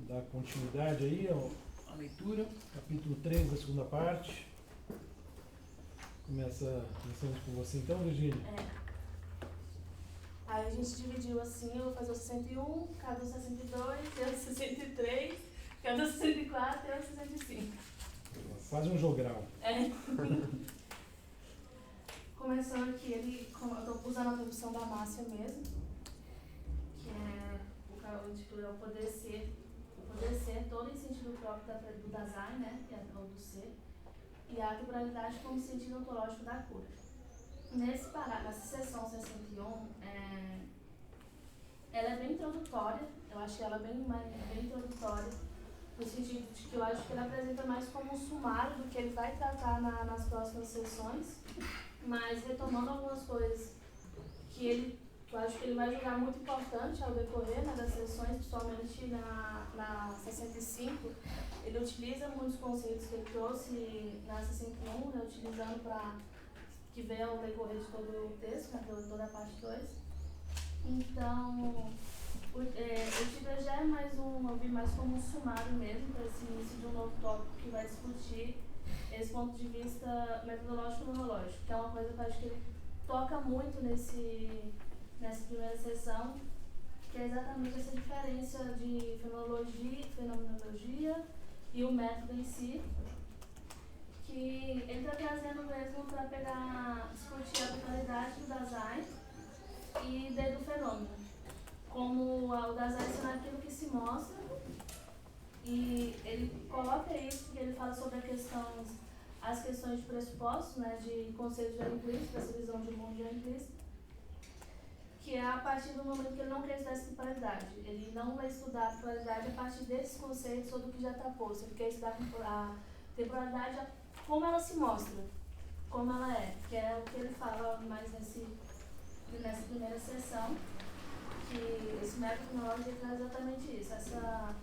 dar continuidade aí à leitura, capítulo 3 da segunda parte. Começamos com você então, Virgínia. Aí a gente dividiu assim, eu vou fazer o 61, cada o 62, eu o 63, cada o 64 e eu o 65. Faz um jogral. Começando aqui, eu estou usando a tradução da Márcia mesmo, que é o título é o poder ser todo em sentido próprio do Dasein, né, que é o do ser, e a temporalidade como sentido ontológico da cura. Nessa seção 61, ela é bem introdutória, eu acho que ela é bem introdutória, no sentido de que eu acho que ele apresenta mais como um sumário do que ele vai tratar nas próximas sessões, mas retomando algumas coisas que eu acho que ele vai julgar muito importante ao decorrer, né, das sessões, principalmente na 65, ele utiliza muitos conceitos que ele trouxe na 61, né, utilizando para que veio ao decorrer de todo o texto, né, toda a parte 2. Então, o título já é eu vi mais como um sumário mesmo, para esse início de um novo tópico que vai discutir esse ponto de vista metodológico-neurológico, que é uma coisa que eu acho que ele toca muito nessa primeira sessão, que é exatamente essa diferença de fenomenologia e o método em si, que ele está trazendo mesmo para discutir a totalidade do Dasein e do fenômeno, como o Dasein sendo aquilo que se mostra, e ele coloca isso porque ele fala sobre as questões de pressupostos, né, de conceito de implícito, essa visão de mundo de implícito, que é a partir do momento que ele não quer estudar essa temporalidade. Ele não vai estudar a temporalidade a partir desses conceitos ou do que já está posto. Ele quer estudar a temporalidade como ela se mostra, como ela é, que é o que ele fala mais nessa primeira sessão, que esse método tecnológico traz exatamente isso, essa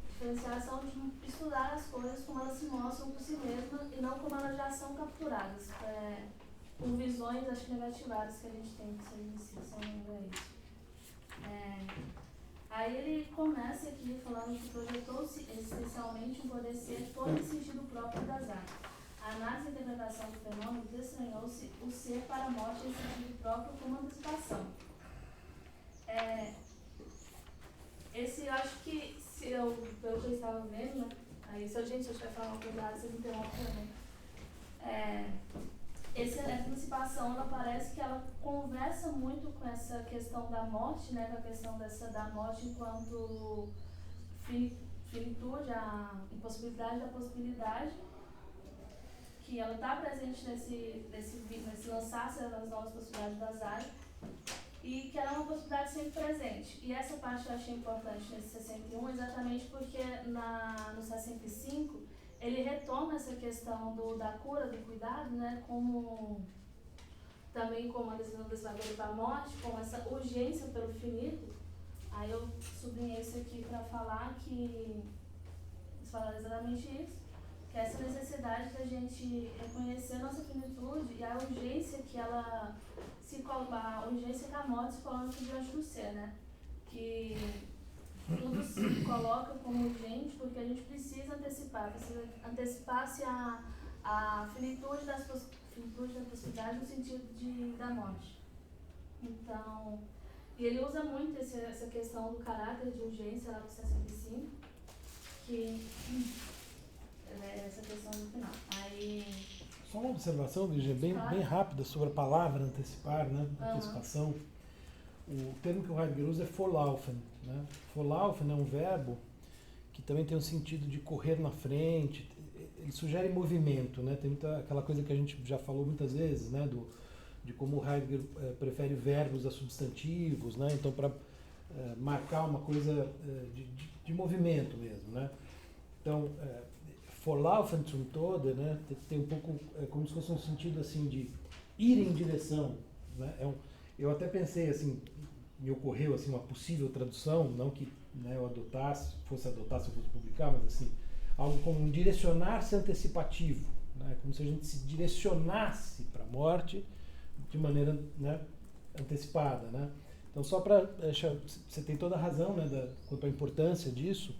diferenciação de estudar as coisas como elas se mostram por si mesmas e não como elas já são capturadas por visões, acho que negativadas que a gente tem que ser iniciados, se não é isso. Aí ele começa aqui falando que projetou-se essencialmente um poder ser todo em sentido próprio das artes. A análise e interpretação do fenômeno desestranhou-se o ser para a morte em sentido próprio como antecipação. Esse eu acho que, pelo que eu estava vendo, né? Aí, se eu estiver falando uma coisa, vocês me interrompem também. Essa antecipação, ela parece que ela conversa muito com essa questão da morte, né? Com a questão da morte enquanto finitude, a impossibilidade da possibilidade, que ela está presente nesse lançar-se das novas possibilidades das áreas, e que ela é uma possibilidade sempre presente. E essa parte eu achei importante nesse 61, exatamente porque no 65 ele retoma essa questão da cura, do cuidado, né, também como a decisão desvagadora para a morte, como essa urgência pelo finito. Aí eu sublinhei isso aqui para falar que eles falaram exatamente isso, que é essa necessidade da gente reconhecer a nossa finitude e a urgência que ela a urgência que a morte se coloca diante do ser, né? Que tudo se coloca como urgente porque a gente precisa antecipar-se a finitude da possibilidade no sentido da morte. Então, e ele usa muito essa questão do caráter de urgência lá do 65, que é essa questão no final. Aí, só uma observação, Virgínia, bem rápida sobre a palavra antecipar, né? Antecipação. O termo que o Heidegger usa é vorlaufen, né? Vorlaufen é um verbo que também tem um sentido de correr na frente. Ele sugere movimento, né? Tem aquela coisa que a gente já falou muitas vezes, né? De como o Heidegger prefere verbos a substantivos, né? Então, para marcar uma coisa de movimento mesmo, né? Então, vorlaufen zum Tode, né? Tem um pouco como se fosse um sentido assim de ir em direção, né? Eu até pensei assim, me ocorreu assim uma possível tradução, não que, né, eu fosse adotar se eu fosse publicar, mas assim, algo como um direcionar-se antecipativo, né? Como se a gente se direcionasse para a morte de maneira, né, antecipada, né? Então, só para você tem toda a razão, né, quanto à importância disso,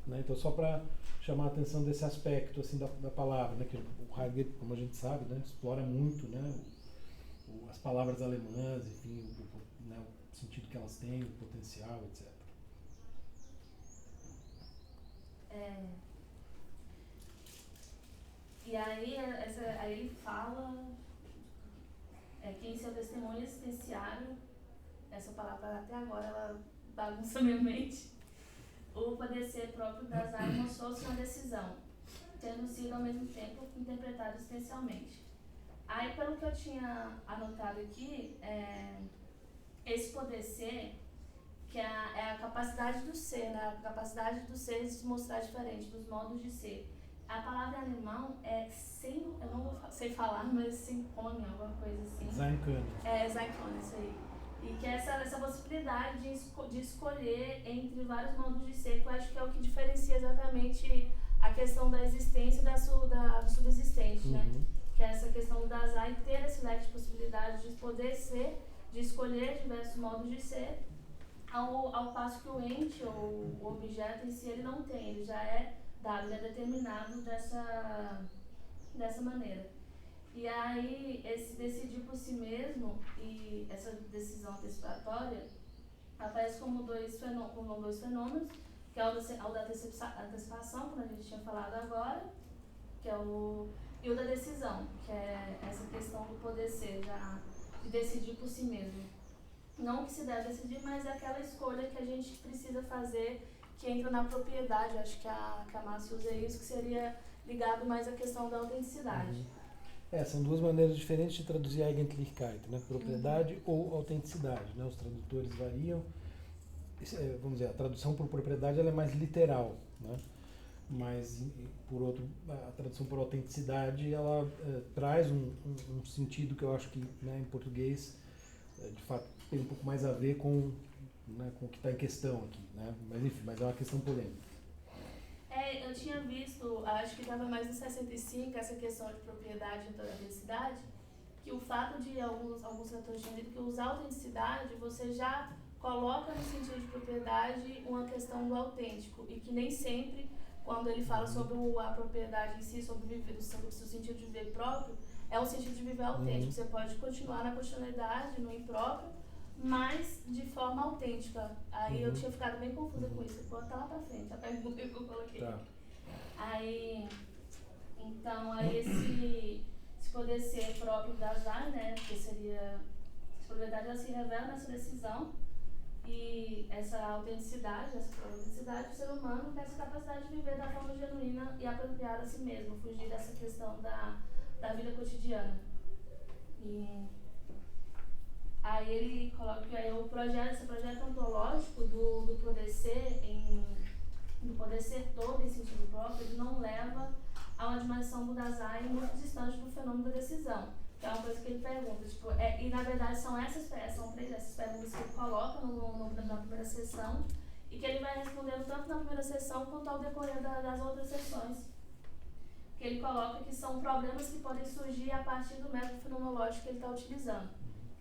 né? Então, só para chamar a atenção desse aspecto assim, da palavra, né? Que o Heidegger, como a gente sabe, né? Explora muito, né? As palavras alemãs, enfim, né? O sentido que elas têm, o potencial, etc. E aí, aí ele fala que em seu testemunho existenciário, essa palavra até agora ela bagunça minha mente, o padecer próprio das almas mostrou-se uma decisão, tendo sido ao mesmo tempo interpretado existencialmente. Aí, pelo que eu tinha anotado aqui, esse poder ser, que é a capacidade do ser, né? A capacidade do ser de se mostrar diferente dos modos de ser. A palavra em alemão é eu não sei falar, mas Synchrone, alguma coisa assim. Sein können. Sein können, isso aí. E que é essa possibilidade de escolher entre vários modos de ser, que eu acho que é o que diferencia exatamente a questão da existência do subsistente, né? Que é essa questão do Dasein ter esse leque de possibilidades de poder ser, de escolher diversos modos de ser, ao passo que o ente, ou o objeto em si, ele não tem, ele já é dado, ele é determinado dessa maneira. E aí, esse decidir por si mesmo e essa decisão antecipatória aparece como dois fenômenos, que é o da antecipação, como a gente tinha falado agora, que é e o da decisão, que é essa questão do poder ser, de decidir por si mesmo. Não que se deve decidir, mas é aquela escolha que a gente precisa fazer, que entra na propriedade. Acho que a Márcia usa isso, que seria ligado mais à questão da autenticidade. São duas maneiras diferentes de traduzir Eigentlichkeit, né? Propriedade ou autenticidade, né? Os tradutores variam. Vamos dizer, a tradução por propriedade ela é mais literal, né? Mas, por outro, a tradução por autenticidade ela traz um sentido que eu acho que, né, em português, de fato, tem um pouco mais a ver com, né, com o que está em questão aqui, né? Mas enfim, mas é uma questão polêmica. Eu tinha visto, acho que estava mais em 65, essa questão de propriedade e autenticidade, que o fato de alguns autores tinham dito que usar autenticidade, você já coloca no sentido de propriedade uma questão do autêntico, e que nem sempre, quando ele fala sobre a propriedade em si, sobre o seu sentido de viver próprio, é um sentido de viver autêntico. Você pode continuar na continuidade, no impróprio, mas de forma autêntica. Aí eu tinha ficado bem confusa com isso. Vou botar lá pra frente, a pergunta que eu coloquei. Tá. Aí esse poder ser próprio da Dasein, né, que seria, a propriedade ela se revela nessa decisão, e essa autenticidade, o ser humano tem essa capacidade de viver da forma genuína e apropriada a si mesmo, fugir dessa questão da vida cotidiana. E aí ele coloca que esse projeto ontológico do poder ser, do poder ser todo em sentido próprio, ele não leva a uma dimensão do Dasein muito distante do fenômeno da decisão. Que é uma coisa que ele pergunta, e na verdade são essas perguntas que ele coloca na primeira sessão, e que ele vai respondendo tanto na primeira sessão quanto ao decorrer das outras sessões. Que ele coloca que são problemas que podem surgir a partir do método fenomenológico que ele está utilizando.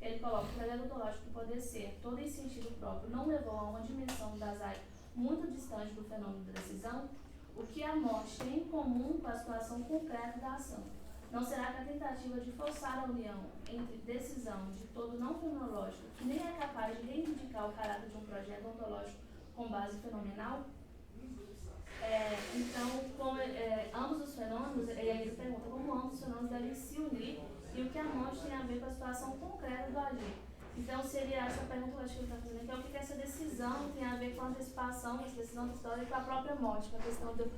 Ele coloca que o método ontológico do poder ser, todo em sentido próprio, não levou a uma dimensão do Dasein muito distante do fenômeno da decisão, o que a morte tem em comum com a situação concreta da ação. Não será que a tentativa de forçar a união entre decisão de todo não fenomenológico, que nem é capaz de reivindicar o caráter de um projeto ontológico com base fenomenal? Então, ambos os fenômenos, e aí ele pergunta como ambos os fenômenos devem se unir e o que a morte tem a ver com a situação concreta do agir. Então, seria essa pergunta que ele está fazendo aqui, é o que essa decisão tem a ver com a antecipação, essa decisão da história e com a própria morte, com a questão do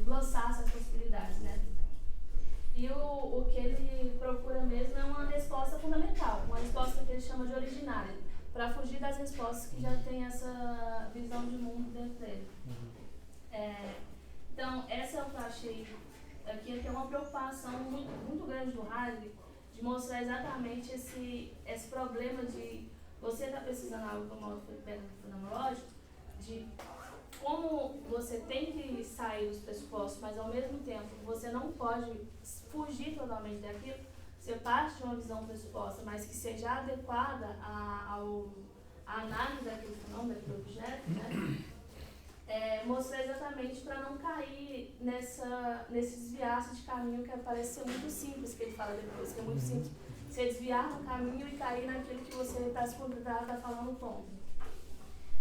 lançar essas possibilidades, né? E o que ele procura mesmo é uma resposta fundamental, uma resposta que ele chama de originária, para fugir das respostas que já tem essa visão de mundo dentro dele. Então, essa é o que eu achei aqui, que é uma preocupação muito, muito grande do Heidegger, de mostrar exatamente esse problema de você estar precisando algo como o fenomenológico, de como você tem que sair dos pressupostos, mas ao mesmo tempo você não pode fugir totalmente daquilo. Você parte de uma visão pressuposta, mas que seja adequada à análise daquele fenômeno, daquele objeto, né? mostrar exatamente para não cair nesse desviar de caminho que parece ser muito simples, que ele fala depois, que é muito simples. Você desviar no caminho e cair naquilo que você está falando ponto.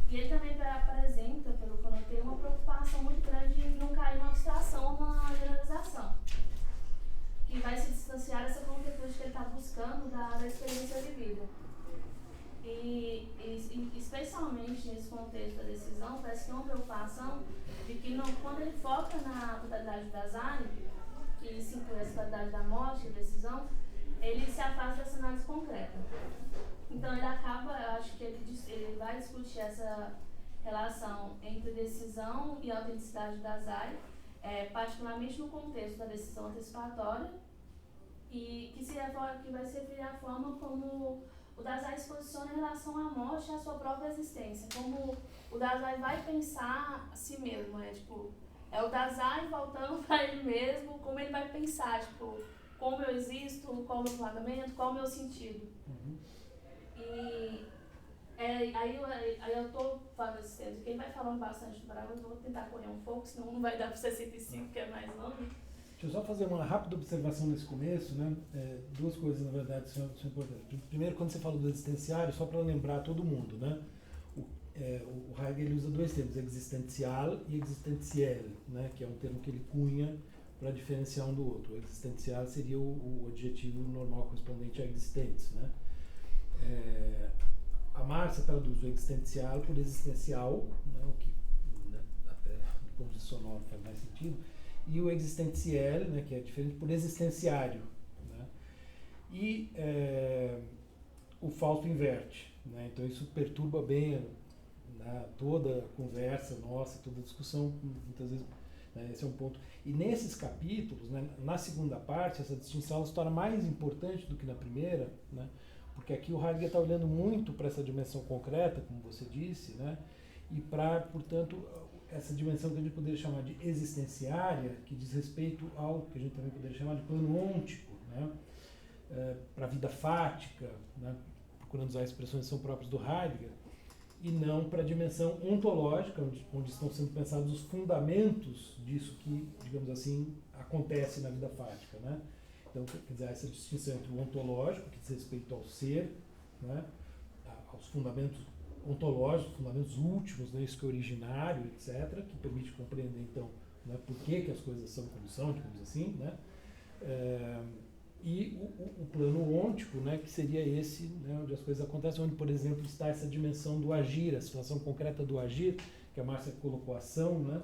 E ele também apresenta, pelo que eu notei, uma preocupação muito grande em não cair numa abstração ou numa generalização, que vai se distanciar dessa concretude que ele está buscando da experiência vivida. E especialmente nesse contexto da decisão, parece que é uma preocupação de que quando ele foca na totalidade da Dasein, que se inclui a totalidade da morte e decisão, ele se afasta dessa análise concreta. Então ele acaba, eu acho que ele vai discutir essa relação entre decisão e autenticidade da Dasein, particularmente no contexto da decisão antecipatória, e que vai servir a forma como o Dasein se posiciona em relação à morte e à sua própria existência, como o Dasein vai pensar a si mesmo, é o Dasein voltando para ele mesmo, como ele vai pensar, como eu existo, qual o meu fundamento, qual o meu sentido. E aí eu estou falando esse texto, que ele vai falando bastante do parágrafo, eu vou tentar correr um pouco, senão não vai dar para 65, que é mais longo. Deixa eu só fazer uma rápida observação nesse começo, né? Duas coisas, na verdade, são importantes. Primeiro, quando você falou do existenciário, só para lembrar todo mundo, né? O Heidegger ele usa dois termos, existencial e existentiel, né? Que é um termo que ele cunha para diferenciar um do outro. O existencial seria o adjetivo normal correspondente a existentes, né? A Márcia traduz o existencial por existencial, né? O que, né, até do ponto de vista sonoro faz mais sentido. E o existentiel, né, que é diferente, por existenciário. Né? E o Fausto inverte. Né? Então isso perturba bem, né, toda a conversa nossa, toda a discussão, muitas vezes. Né, esse é um ponto. E nesses capítulos, né, na segunda parte, essa distinção se torna mais importante do que na primeira, né, porque aqui o Heidegger está olhando muito para essa dimensão concreta, como você disse, né, e para, portanto, essa dimensão que a gente poderia chamar de existenciária, que diz respeito ao que a gente também poderia chamar de plano ôntico, né? Para a vida fática, né? Procurando usar expressões que são próprias do Heidegger, e não para a dimensão ontológica, onde estão sendo pensados os fundamentos disso que, digamos assim, acontece na vida fática. Né? Então, quer dizer, essa distinção entre o ontológico, que diz respeito ao ser, né? Aos fundamentos ontológicos, fundamentos últimos, né, isso que é originário, etc., que permite compreender, então, né, por que as coisas são como são, digamos assim, né, e o plano ôntico, né, que seria esse, né, onde as coisas acontecem, onde, por exemplo, está essa dimensão do agir, a situação concreta do agir, que a Márcia colocou ação, né,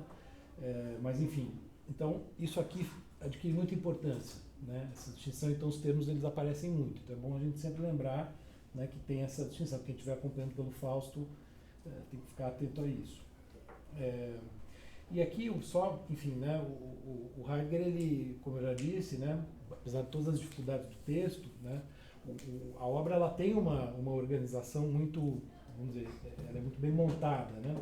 mas, enfim, então, isso aqui adquire muita importância, né, essa distinção, então, os termos, eles aparecem muito, então é bom a gente sempre lembrar, né, que tem essa distinção. Quem estiver acompanhando pelo Fausto tem que ficar atento a isso. E aqui, enfim, né, o Heidegger, ele, como eu já disse, né, apesar de todas as dificuldades do texto, né, a obra ela tem uma organização muito, vamos dizer, ela é muito bem montada. Né?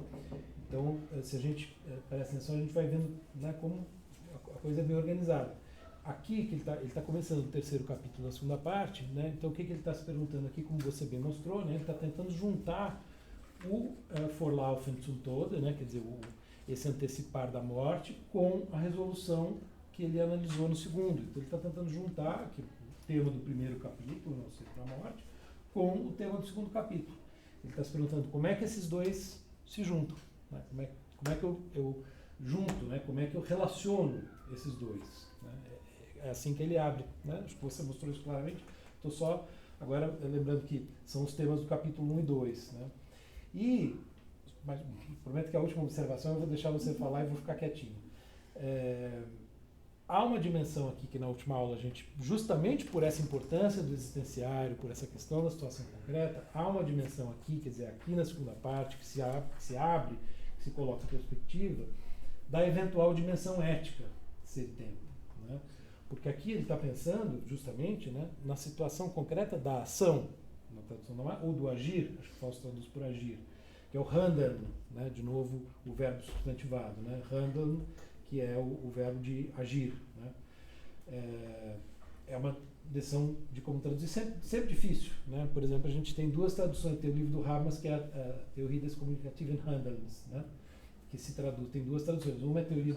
Então, se a gente presta atenção, a gente vai vendo, né, como a coisa é bem organizada. Aqui, que ele tá começando o terceiro capítulo da segunda parte, né? Então o que ele está se perguntando aqui, como você bem mostrou, né? Ele está tentando juntar o Vorlaufen zum Tode, né? Quer dizer, esse antecipar da morte, com a resolução que ele analisou no segundo. Então ele está tentando juntar aqui, o tema do primeiro capítulo, não sei para a morte, com o tema do segundo capítulo. Ele está se perguntando como é que esses dois se juntam, né? Como é que eu junto, né? Como é que eu relaciono esses dois, né? É assim que ele abre, né? Acho que você mostrou isso claramente. Estou só agora lembrando que são os temas do capítulo 1 e 2. Né? Mas prometo que a última observação eu vou deixar você falar e vou ficar quietinho. Há uma dimensão aqui que na última aula a gente, justamente por essa importância do existenciário, por essa questão da situação concreta, há uma dimensão aqui, quer dizer, aqui na segunda parte, que se abre, que se coloca em perspectiva, da eventual dimensão ética de ser tempo. Né? Porque aqui ele está pensando, justamente, né, na situação concreta da ação, na tradução normal, ou do agir, acho que Fausto traduz por agir, que é o handeln, né, de novo o verbo substantivado, né, handeln, que é o verbo de agir. Né. É uma decisão de como traduzir, sempre difícil. Né. Por exemplo, a gente tem duas traduções, tem o livro do Habermas, que é a Teoria des Kommunikativen Handelns, né, que se traduz, tem duas traduções. Uma é a teoria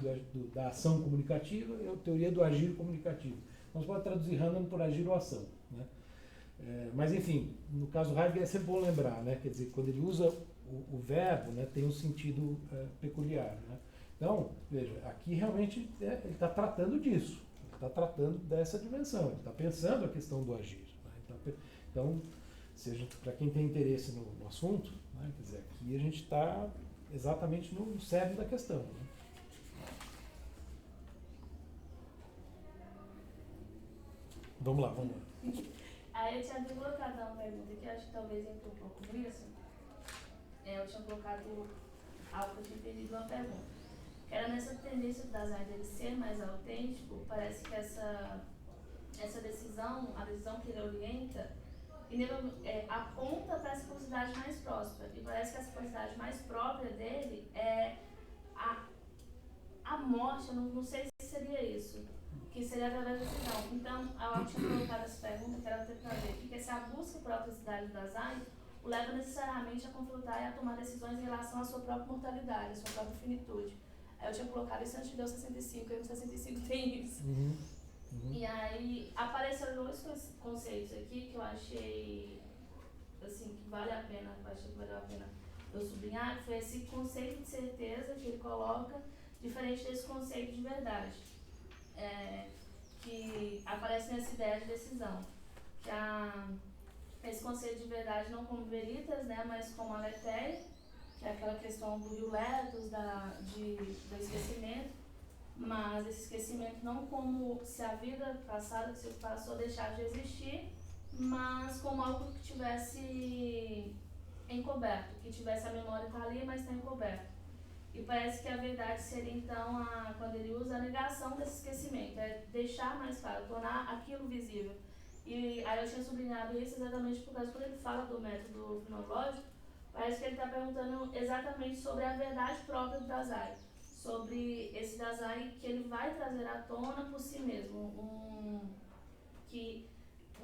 da ação comunicativa e a teoria do agir comunicativo. Então, você pode traduzir Hahnemann por agir ou ação, né? Mas, enfim, no caso do Heidegger é sempre bom lembrar, né? Quer dizer, quando ele usa o verbo, né, tem um sentido peculiar, né? Então, veja, aqui realmente ele está tratando disso, ele está tratando dessa dimensão, ele está pensando a questão do agir, né? Então, seja para quem tem interesse no assunto, né, quer dizer, aqui a gente está exatamente no cerne da questão, né? Vamos lá. Aí eu tinha colocado uma pergunta que eu acho que talvez entre um pouco nisso. Eu tinha colocado algo que eu tinha entendido uma pergunta. Que era nessa tendência das áreas dele ser mais autêntico, parece que essa decisão, a decisão que ele orienta, aponta para essa possibilidade mais próspera. E parece que essa possibilidade mais própria dele é a morte, eu não sei se seria isso, que seria através da decisão. Então, eu tinha colocado essa pergunta, que era tentar ver, porque se a busca por autenticidade do Dasein o leva necessariamente a confrontar e a tomar decisões em relação à sua própria mortalidade, à sua própria finitude. Aí eu tinha colocado isso antes de Deus 65, e no 65 tem isso. E aí apareceram dois conceitos aqui que eu achei assim, que vale a pena, eu sublinhar, que foi esse conceito de certeza que ele coloca, diferente desse conceito de verdade, que aparece nessa ideia de decisão. Que esse conceito de verdade não como veritas, né, mas como aletheia, que é aquela questão do iuletos, do esquecimento, mas esse esquecimento não como se a vida passada, que se passou, deixar de existir, mas como algo que tivesse encoberto, que tivesse a memória tá ali, mas está encoberto. E parece que a verdade seria então, quando ele usa a negação desse esquecimento, é deixar mais claro, tornar aquilo visível. E aí eu tinha sublinhado isso exatamente por causa que quando ele fala do método fenomenológico, parece que ele está perguntando exatamente sobre a verdade própria do Dasein, sobre esse Dasein que ele vai trazer à tona por si mesmo, um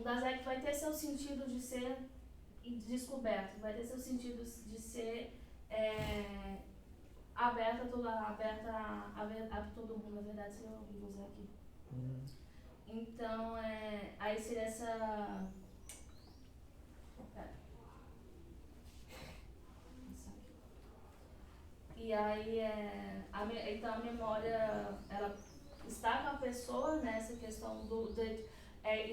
Dasein que vai ter seu sentido de ser descoberto, vai ter seu sentido de ser aberto a todo mundo, na verdade, se eu vou usar aqui. Então, aí seria essa... E aí, então a memória, ela está com a pessoa nessa questão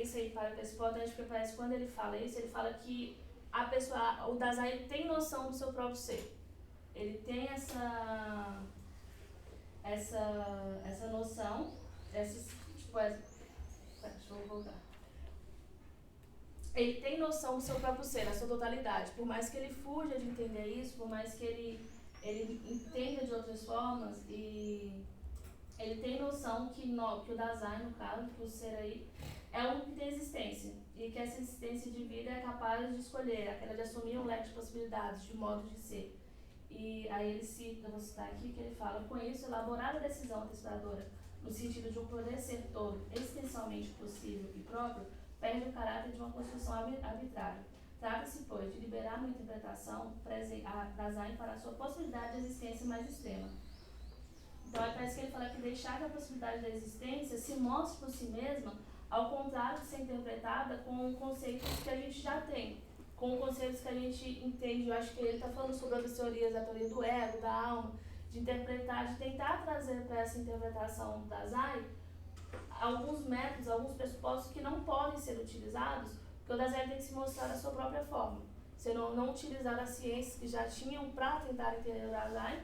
isso aí parece importante, porque parece que quando ele fala isso, ele fala que a pessoa, o Dasein tem noção do seu próprio ser. Ele tem essa noção, deixa eu voltar. Ele tem noção do seu próprio ser, da sua totalidade. Por mais que ele fuja de entender isso, por mais que ele entenda de outras formas, e ele tem noção que o Dasein, no caso, que o ser aí, é o que tem existência. E que essa existência de vida é capaz de escolher, aquela de assumir um leque de possibilidades, de modos de ser. E aí ele cita, eu vou citar aqui, que ele fala: com isso, elaborar a decisão antecipadora, no sentido de um poder ser todo, essencialmente possível e próprio, perde o caráter de uma construção arbitrária. Trata-se, pois, de liberar uma interpretação Dasein para a sua possibilidade de existência mais extrema. Então, parece que ele fala que deixar que a possibilidade da existência se mostre por si mesma, ao contrário de ser interpretada com conceitos que a gente já tem, com conceitos que a gente entende. Eu acho que ele está falando sobre outras teorias, a teoria do ego, da alma, de interpretar, de tentar trazer para essa interpretação do Dasein alguns métodos, alguns pressupostos que não podem ser utilizados, porque o Dasein tem que se mostrar da sua própria forma. Se não utilizar as ciências que já tinham para tentar entender o Dasein,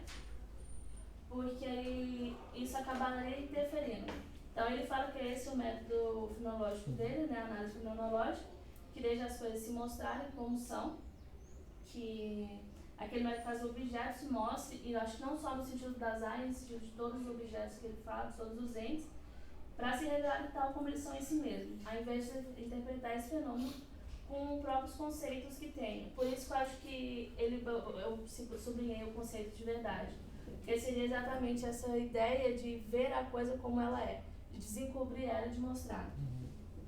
porque aí isso acabaria interferindo. Então ele fala que esse é o método fenomenológico dele, né, a análise fenomenológica, que deixa as coisas se mostrarem como são, que aquele método faz o objeto se mostre, e eu acho que não só no sentido do Dasein, no sentido de todos os objetos que ele fala, de todos os entes, para se revelar tal como eles são em si mesmos, ao invés de interpretar esse fenômeno com os próprios conceitos que tem. Por isso que eu acho que eu sublinhei o conceito de verdade, porque seria exatamente essa ideia de ver a coisa como ela é, de desencobrir ela e de mostrar.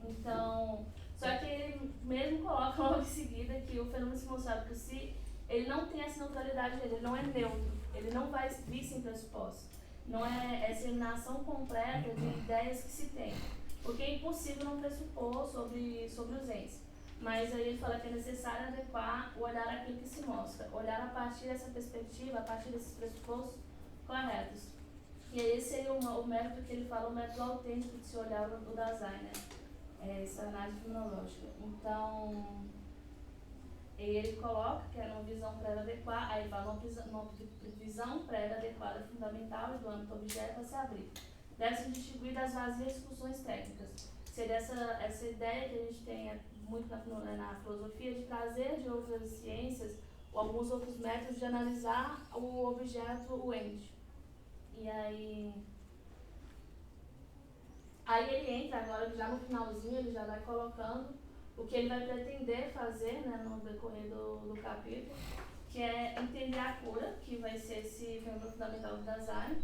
Então, só que ele mesmo coloca logo em seguida que o fenômeno se mostrar por si ele não tem essa neutralidade dele, ele não é neutro, ele não vai vir sem pressuposto. Não é essa eliminação completa de ideias que se tem, porque é impossível não pressupor sobre os entes. Mas aí ele fala que é necessário adequar o olhar àquilo que se mostra, olhar a partir dessa perspectiva, a partir desses pressupostos corretos. E aí esse seria o método que ele fala, o método autêntico de se olhar o Dasein, né? Essa análise fenomenológica. Então, ele coloca que é uma visão prévia adequada, aí ele fala uma visão prévia adequada, fundamental e do âmbito objeto a se abrir. Deve-se distinguir das vazias discussões técnicas. Seria essa ideia que a gente tem muito na filosofia de trazer de outras ciências ou alguns outros métodos de analisar o objeto, o ente. E aí ele entra agora, já no finalzinho, ele já vai colocando o que ele vai pretender fazer, né, no decorrer do capítulo, que é entender a cura, que vai ser esse fenômeno fundamental do Dasein.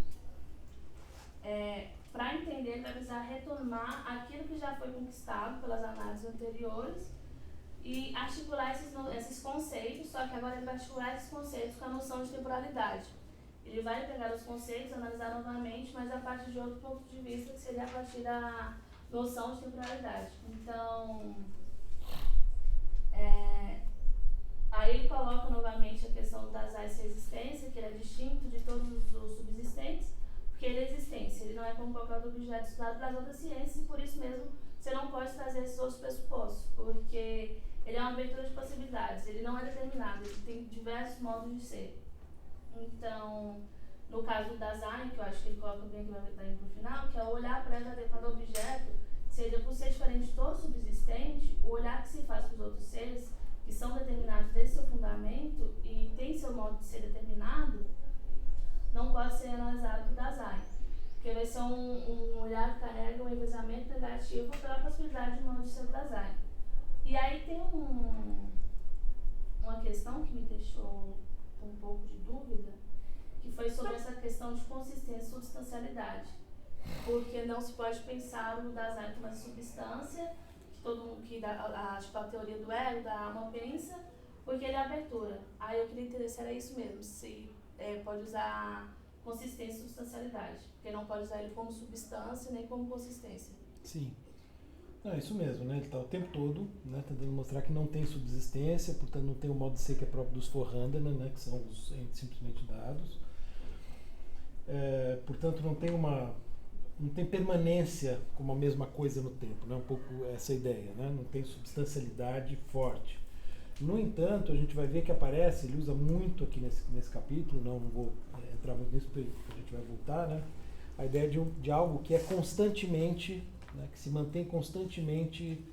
Para entender, ele vai precisar retomar aquilo que já foi conquistado pelas análises anteriores e articular esses conceitos, só que agora ele vai articular esses conceitos com a noção de temporalidade. Ele vai pegar os conceitos, analisar novamente, mas a partir de outro ponto de vista, que seria a partir da noção de temporalidade. Então, aí ele coloca novamente a questão das áreas de existência, que ele é distinto de todos os subsistentes, porque ele é existência, ele não é como qualquer outro objeto estudado pelas outras ciências, e por isso mesmo você não pode trazer esses outros pressupostos, porque ele é uma abertura de possibilidades, ele não é determinado, ele tem diversos modos de ser. Então, no caso do Dasein, que eu acho que ele coloca bem, que vai estar indo para o final, que é o olhar prévio adequado ao objeto, seja por ser diferente de todo subsistente, o olhar que se faz para os outros seres, que são determinados desde seu fundamento e tem seu modo de ser determinado, não pode ser analisado por Dasein, porque vai ser um olhar que carrega um enviesamento negativo pela possibilidade de modo de ser Dasein. E aí tem uma questão que me deixou um pouco de dúvida, que foi sobre essa questão de consistência e substancialidade. Porque não se pode pensar o Dasein como uma substância, que todo mundo, tipo, a teoria do ego, da alma pensa, porque ele é abertura. Aí eu queria entender se era isso mesmo, se pode usar consistência e substancialidade, porque não pode usar ele como substância nem como consistência. Sim. Não, é isso mesmo, né? Ele está o tempo todo, né, tentando mostrar que não tem subsistência, portanto não tem o modo de ser que é próprio dos Vorhandene, né, que são os entes simplesmente dados. Portanto não tem permanência como a mesma coisa no tempo, né? Um pouco essa ideia, né? Não tem substancialidade forte. No entanto, a gente vai ver que aparece, ele usa muito aqui nesse capítulo, não vou entrar muito nisso porque a gente vai voltar, né? A ideia de algo que é constantemente, né, que se mantém constantemente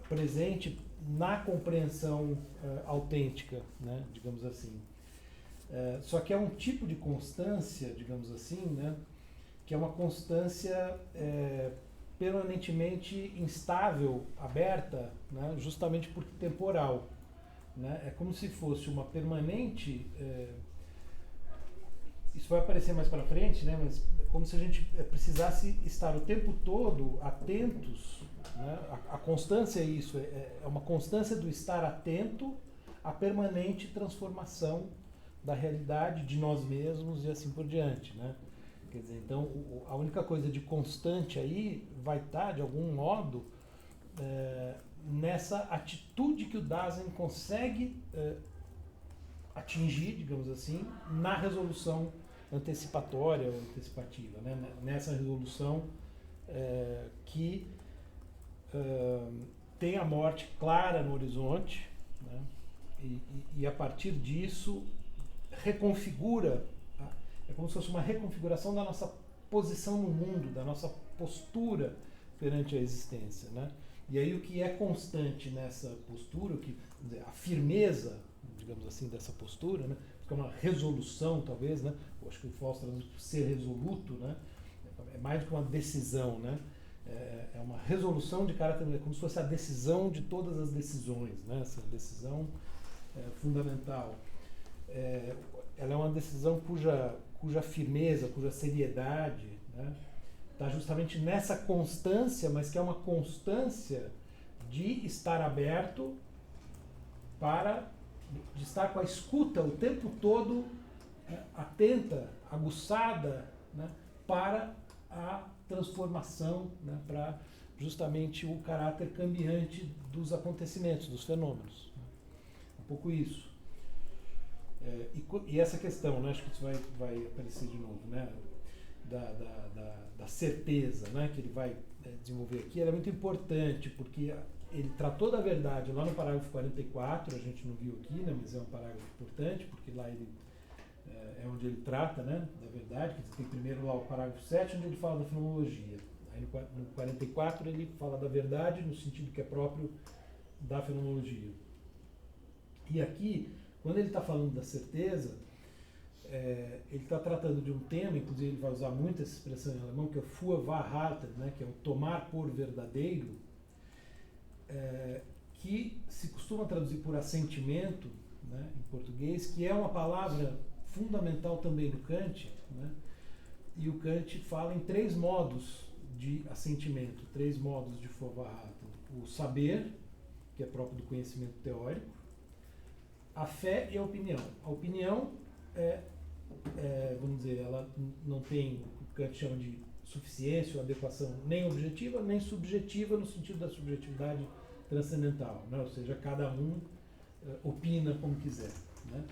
presente na compreensão autêntica, né, digamos assim. Só que é um tipo de constância, digamos assim, né, que é uma constância permanentemente instável, aberta, né, justamente porque temporal. Né? É como se fosse uma permanente... isso vai aparecer mais para frente, né, mas é como se a gente precisasse estar o tempo todo atentos, né? A constância é isso, é uma constância do estar atento à permanente transformação da realidade, de nós mesmos e assim por diante, né? Quer dizer, então a única coisa de constante aí vai estar, de algum modo, nessa atitude que o Dasein consegue atingir, digamos assim, na resolução antecipatória ou antecipativa, né? Nessa resolução que tem a morte clara no horizonte, né? E a partir disso reconfigura, é como se fosse uma reconfiguração da nossa posição no mundo, da nossa postura perante a existência, né? E aí o que é constante nessa postura, a firmeza, digamos assim, dessa postura, né? Que é uma resolução, talvez, né? Eu acho que o Fausto traduz por ser resoluto, né? É mais do que uma decisão, né? É uma resolução de caráter, como se fosse a decisão de todas as decisões, né? Essa decisão fundamental. Ela é uma decisão cuja firmeza, cuja seriedade, né, está justamente nessa constância, mas que é uma constância de estar aberto para de estar com a escuta o tempo todo atenta, aguçada, né, para a transformação, né, para justamente o caráter cambiante dos acontecimentos, dos fenômenos. Um pouco isso. E essa questão, né, acho que isso vai aparecer de novo, né, da certeza, né, que ele vai desenvolver aqui, ela é muito importante, porque ele tratou da verdade lá no parágrafo 44, a gente não viu aqui, né, mas é um parágrafo importante, porque lá ele é onde ele trata, né, da verdade. Quer dizer, tem primeiro lá o parágrafo 7, onde ele fala da fenomenologia. Aí no 44 ele fala da verdade no sentido que é próprio da fenomenologia. E aqui, quando ele está falando da certeza, ele está tratando de um tema, inclusive ele vai usar muito essa expressão em alemão, que é o für Wahrheit, né, que é o tomar por verdadeiro, que se costuma traduzir por assentimento, né, em português, que é uma palavra fundamental também do Kant, né, e o Kant fala em 3 modos de assentimento, 3 modos de für Wahrheit. O saber, que é próprio do conhecimento teórico, a fé e a opinião. A opinião vamos dizer, ela não tem o que Kant chama de suficiência ou adequação nem objetiva, nem subjetiva, no sentido da subjetividade transcendental, né? Ou seja, cada um opina como quiser, né?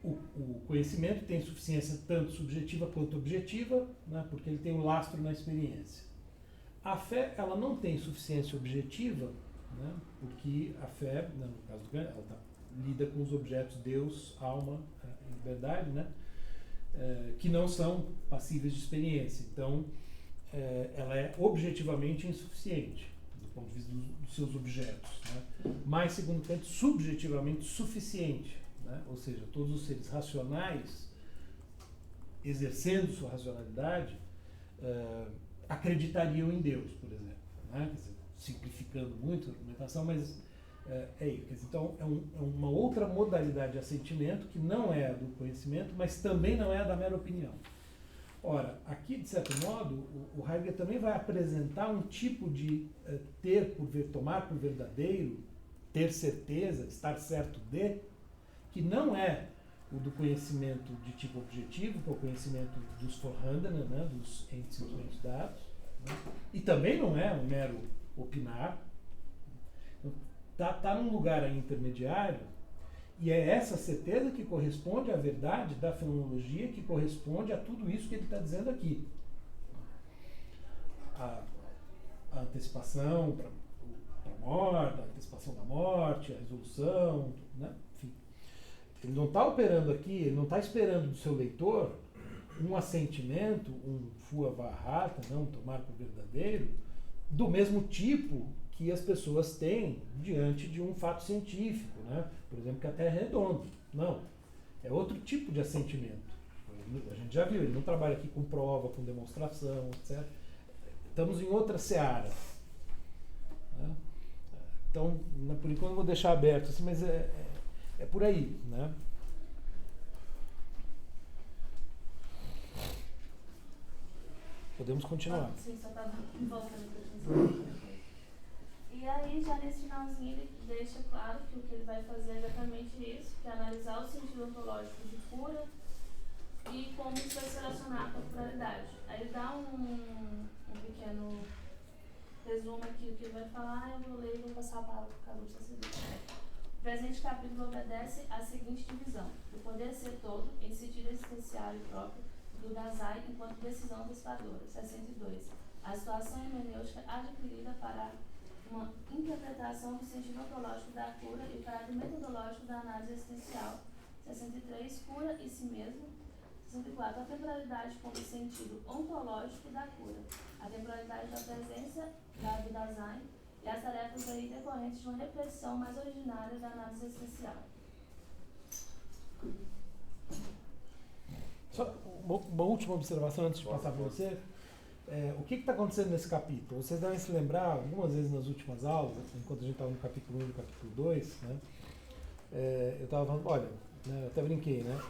O conhecimento tem suficiência tanto subjetiva quanto objetiva, né? Porque ele tem um lastro na experiência. A fé, ela não tem suficiência objetiva, né? Porque a fé, no caso do Kant, ela lida com os objetos Deus, alma e liberdade, né? Que não são passíveis de experiência. Então, ela é objetivamente insuficiente do ponto de vista dos seus objetos, né? Mas, segundo Kant, subjetivamente suficiente, né? Ou seja, todos os seres racionais, exercendo sua racionalidade, acreditariam em Deus, por exemplo, né? Quer dizer, simplificando muito a argumentação, mas isso. Então, é uma outra modalidade de assentimento que não é a do conhecimento, mas também não é a da mera opinião. Ora, aqui, de certo modo, o Heidegger também vai apresentar um tipo de tomar por verdadeiro, ter certeza, estar certo de, que não é o do conhecimento de tipo objetivo, que é o conhecimento dos Vorhandenen, né, dos entes simplesmente dados, né, e também não é um mero opinar. Está num lugar aí intermediário, e é essa certeza que corresponde à verdade da fenomenologia, que corresponde a tudo isso que ele está dizendo aqui. A antecipação para a morte, a antecipação da morte, a resolução, né? Enfim. Ele não está operando aqui, ele não está esperando do seu leitor um assentimento, um für Wahrheit, um tomar por verdadeiro, do mesmo tipo que as pessoas têm diante de um fato científico, né? Por exemplo, que a Terra é redonda. Não. É outro tipo de assentimento. A gente já viu, ele não trabalha aqui com prova, com demonstração, etc. Estamos em outra seara. Né? Então, por enquanto eu vou deixar aberto, assim, mas é por aí. Né? Podemos continuar. Sim, só estava voltando para a E aí, já nesse finalzinho, ele deixa claro que o que ele vai fazer é exatamente isso, que é analisar o sentido ontológico de cura e como isso vai se relacionar com a pluralidade. Aí ele dá um pequeno resumo aqui do que ele vai falar, eu vou ler e vou passar a palavra para o Carlos a seguir. O presente capítulo obedece à seguinte divisão: o poder ser todo, em sentido existencial e próprio, do Dasein enquanto decisão antecipadora. 62. A situação hermenêutica adquirida para uma interpretação do sentido ontológico da cura e caráter metodológico da análise existencial. 63. Cura e si mesmo. 64. A temporalidade como sentido ontológico da cura. A temporalidade da presença do Dasein e as tarefas aí decorrentes de uma reflexão mais originária da análise existencial. Só uma última observação antes de passar para você. O que está acontecendo nesse capítulo? Vocês devem se lembrar, algumas vezes nas últimas aulas, enquanto a gente estava no capítulo 1 e no capítulo 2, né, eu estava falando, olha, né, eu até brinquei, né?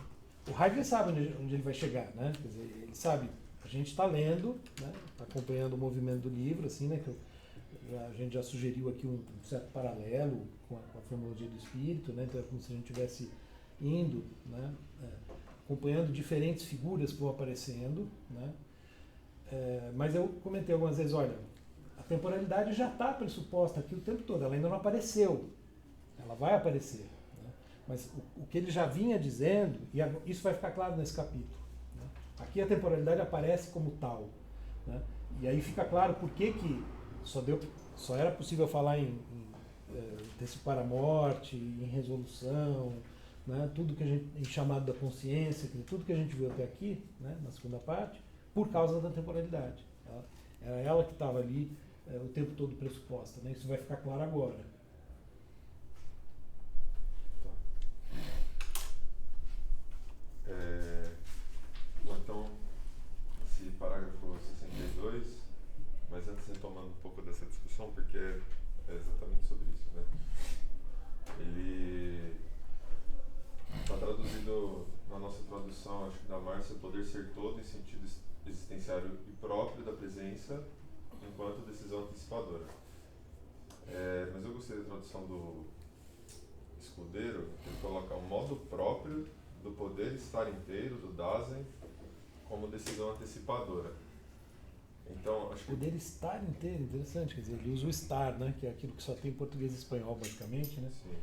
O Heidegger sabe onde ele vai chegar, né? Quer dizer, ele sabe, a gente está lendo, né, está acompanhando o movimento do livro, assim, né, que a gente já sugeriu aqui um certo paralelo com a fenomenologia do espírito, né? Então é como se a gente estivesse indo, né? Acompanhando diferentes figuras que vão aparecendo, né? Mas eu comentei algumas vezes, olha, a temporalidade já está pressuposta aqui o tempo todo, ela ainda não apareceu, ela vai aparecer, né? Mas o que ele já vinha dizendo, e isso vai ficar claro nesse capítulo, né? Aqui a temporalidade aparece como tal, né? E aí fica claro por que só era possível falar em antecipar a morte, em resolução, né? Tudo que a gente, em chamado da consciência, tudo que a gente viu até aqui, né? Na segunda parte, por causa da temporalidade. Era ela que estava ali o tempo todo pressuposta, né? Isso vai ficar claro agora. Então, esse parágrafo 62, mas antes retomando um pouco dessa discussão, porque é exatamente sobre isso, né? Ele está traduzido na nossa tradução, acho que da Márcia, poder ser todo em sentido existenciário e próprio da presença, enquanto decisão antecipadora. Mas eu gostei da tradução do Escudeiro, que ele coloca o modo próprio do poder estar inteiro, do Dasein, como decisão antecipadora. Então, acho que... Poder estar inteiro, interessante, quer dizer, ele usa o estar, né? Que é aquilo que só tem em português e espanhol, basicamente, né? Sim.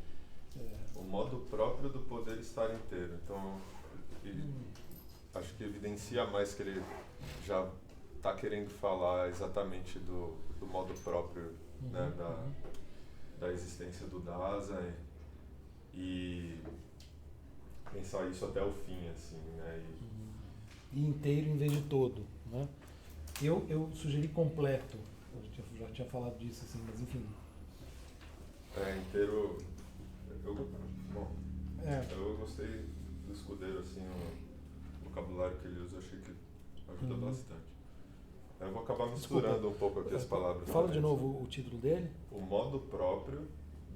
O modo próprio do poder estar inteiro. Então, acho que evidencia mais que ele já está querendo falar exatamente do modo próprio, né? Da existência do Dasein e pensar isso até o fim, assim, né? E inteiro em vez de todo, né? Eu sugeri completo, eu já tinha falado disso, assim, mas enfim. Inteiro. Eu gostei do Escudeiro, assim, o vocabulário que ele usa, eu achei que ajuda bastante. Eu vou acabar misturando um pouco aqui as palavras. Fala de novo o título dele. O modo próprio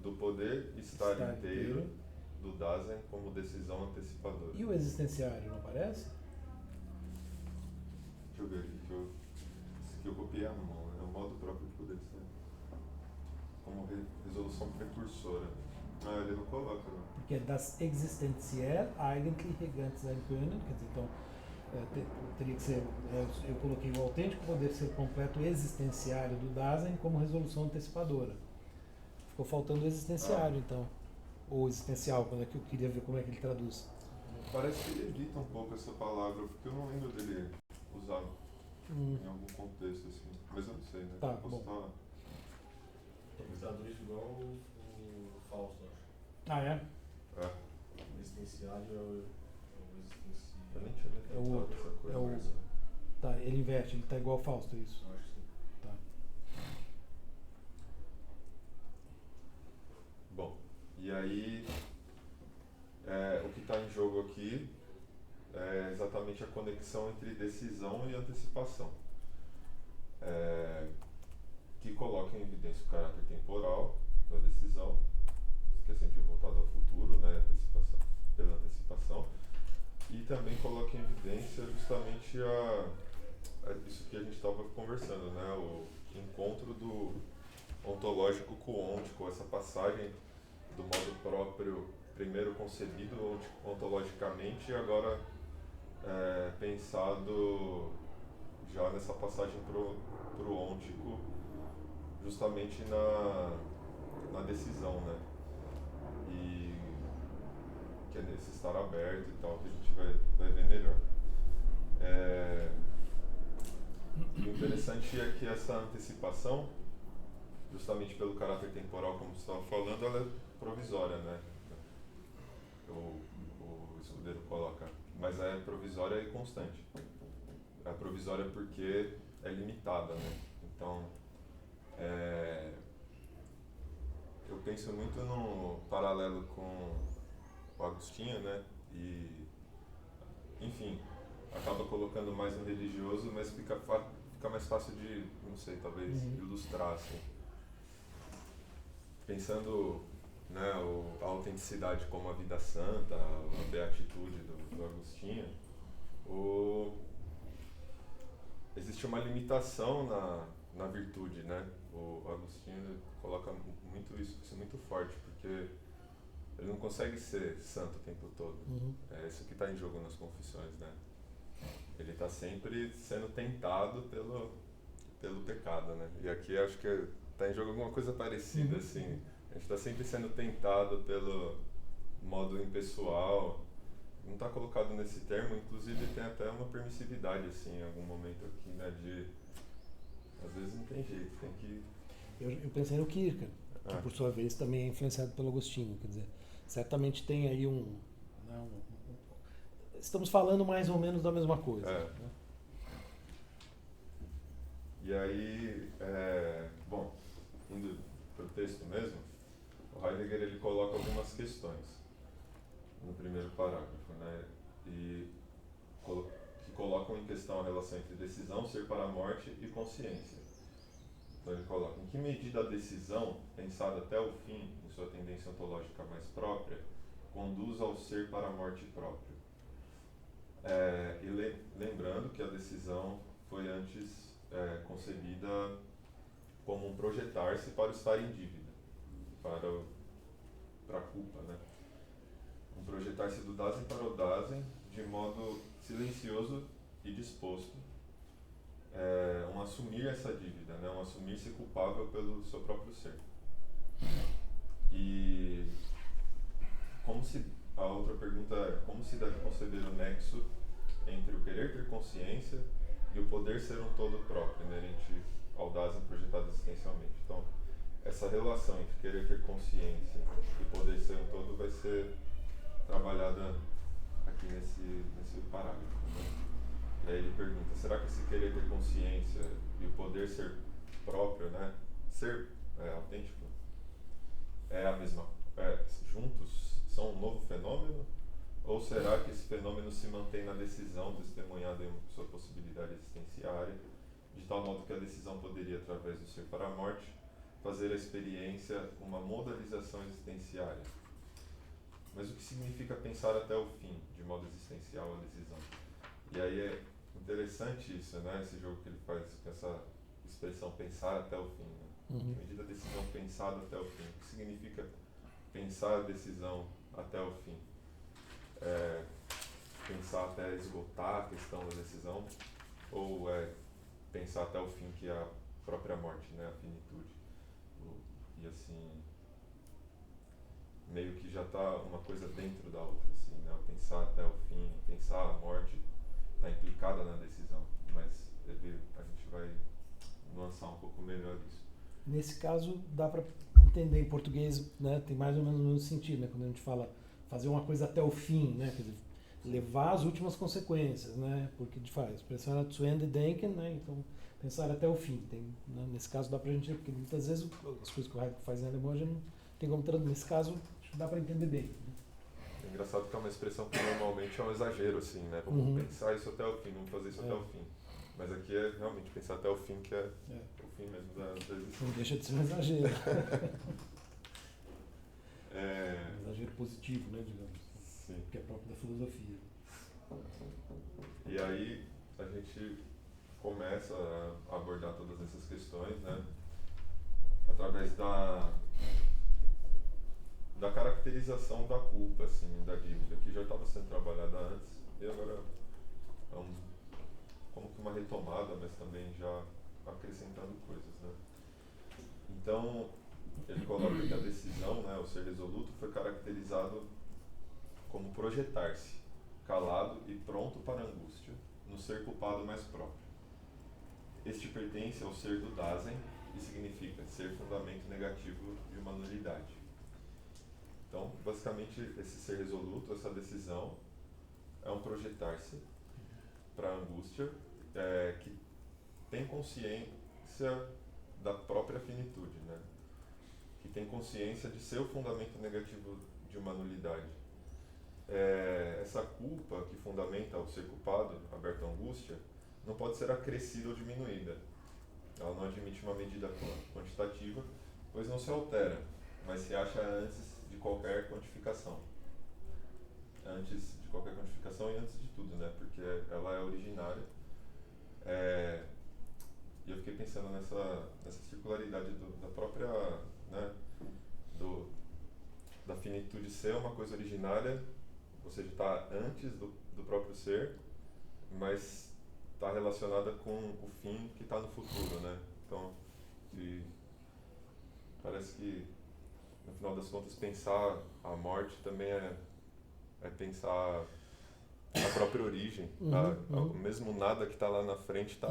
do poder estar inteiro do Dasein como decisão antecipadora. E o existenciário, não parece? Deixa eu ver aqui, que eu copiei a mão, né? O modo próprio do poder estar como resolução precursora. Ele não coloca, não. Porque é das existenziell eigentlich regantes sein können, quer dizer, então teria que ser, eu coloquei o autêntico poder ser completo existenciário do Dasein como resolução antecipadora. Ficou faltando o existenciário, então. Ou existencial, quando é que eu queria ver como é que ele traduz. Parece que ele evita um pouco essa palavra, porque eu não lembro dele usar em algum contexto, assim. Mas eu não sei, né? Tá, posso bom. Ele traduz igual o Fausto, acho. Ah, é? O existenciário é o existenciário. Eu nem tinha É o outro. essa coisa. É o... Tá, ele inverte, ele tá igual ao Fausto, é isso? Eu acho que sim. Tá. Bom, e aí o que está em jogo aqui é exatamente a conexão entre decisão e antecipação, que coloca em evidência o caráter temporal da decisão, que é sempre voltado ao futuro, né, pela antecipação, e também coloca em evidência justamente isso que a gente estava conversando, né, o encontro do ontológico com o ôntico, essa passagem do modo próprio, primeiro concebido ontologicamente e agora pensado já nessa passagem para o ôntico, justamente na decisão, né? E que é nesse estar aberto e tal, que a gente vai ver melhor. O interessante é que essa antecipação, justamente pelo caráter temporal, como você estava falando, ela é provisória, né? O Escudeiro coloca, mas é provisória e constante. É provisória porque é limitada, né? Então, eu penso muito no paralelo com o Agostinho, né? E, enfim, acaba colocando mais no religioso, mas fica mais fácil de, não sei, talvez ilustrar, assim. Pensando, né, a autenticidade como a vida santa, a beatitude do Agostinho, existe uma limitação na virtude, né? O Agostinho coloca muito isso é muito forte, porque ele não consegue ser santo o tempo todo. É isso que está em jogo nas confissões, né? Ele está sempre sendo tentado pelo pecado, né? E aqui acho que está em jogo alguma coisa parecida, assim. A gente está sempre sendo tentado pelo modo impessoal. Não está colocado nesse termo, inclusive tem até uma permissividade, assim, em algum momento aqui, né? De às vezes não tem jeito, tem que... Eu pensei no Kierkegaard, que por sua vez também é influenciado pelo Agostinho, quer dizer, certamente tem aí estamos falando mais ou menos da mesma coisa. Né? E aí, bom, indo para o texto mesmo, o Heidegger ele coloca algumas questões no primeiro parágrafo, né? E que colocam em questão a relação entre decisão, ser para a morte e consciência. Então ele coloca, em que medida a decisão, pensada até o fim, em sua tendência ontológica mais própria, conduz ao ser para a morte próprio. E lembrando que a decisão foi antes concebida como um projetar-se para o estar em dívida, para a culpa, né? Um projetar-se do Dasein para o Dasein de modo silencioso e disposto, um assumir essa dívida, né? Um assumir-se culpável pelo seu próprio ser. E a outra pergunta é, como se deve conceber o nexo entre o querer ter consciência e o poder ser um todo próprio, inerente ao Dasein projetado existencialmente. Então, essa relação entre querer ter consciência e poder ser um todo vai ser trabalhada aqui nesse parágrafo. Né? E aí ele pergunta, será que esse querer ter consciência e o poder ser próprio, né? Ser autêntico, é a mesma, juntos são um novo fenômeno? Ou será que esse fenômeno se mantém na decisão testemunhada em sua possibilidade existenciária, de tal modo que a decisão poderia, através do ser para a morte, fazer a experiência uma modalização existenciária? Mas o que significa pensar até o fim, de modo existencial, a decisão? E aí é interessante isso, né? Esse jogo que ele faz com essa expressão pensar até o fim. Né? De medida a decisão pensada até o fim. O que significa pensar a decisão até o fim? Pensar até esgotar a questão da decisão, ou pensar até o fim, que é a própria morte, né? A finitude. E assim, meio que já está uma coisa dentro da outra, assim, né? Pensar até o fim, pensar a morte está implicada na decisão, mas a gente vai nuançar um pouco melhor isso. Nesse caso, dá para entender em português, né? Tem mais ou menos o mesmo sentido, né? Quando a gente fala fazer uma coisa até o fim, né? Quer dizer, levar as últimas consequências, né? Porque de fato, a expressão era zu Ende denken, né? Então, pensar até o fim. Né? Nesse caso dá para a gente, porque muitas vezes as coisas que o Heidegger faz em alemão a gente não tem como traduzir. Nesse caso, acho que dá para entender bem. Né? É engraçado que é uma expressão que normalmente é um exagero, assim, né? Vamos pensar isso até o fim, vamos fazer isso até o fim. Mas aqui é realmente pensar até o fim, que é o fim mesmo da existência. Não deixa de ser um exagero. Um exagero positivo, né, digamos. Sim. Que é próprio da filosofia. E aí a gente começa a abordar todas essas questões, né? Através da caracterização da culpa, assim, da dívida, que já estava sendo trabalhada antes, e agora é como que uma retomada, mas também já acrescentando coisas, né? Então, ele coloca que a decisão, né, o ser resoluto, foi caracterizado como projetar-se, calado e pronto para a angústia, no ser culpado mais próprio. Este pertence ao ser do Dasein e significa ser fundamento negativo de uma nulidade. Então, basicamente, esse ser resoluto, essa decisão, é um projetar-se para a angústia, que tem consciência da própria finitude, né? Que tem consciência de ser o fundamento negativo de uma nulidade. Essa culpa que fundamenta o ser culpado, aberto à angústia, não pode ser acrescida ou diminuída. Ela não admite uma medida quantitativa, pois não se altera, mas se acha antes de qualquer quantificação. Antes de qualquer quantificação e antes de tudo, né? Porque ela é originária. E eu fiquei pensando nessa circularidade da própria, né, da finitude ser uma coisa originária, ou seja, está antes do próprio ser, mas está relacionada com o fim que está no futuro, né? Então, parece que, no final das contas, pensar a morte também é pensar a própria origem. O mesmo nada que está lá na frente está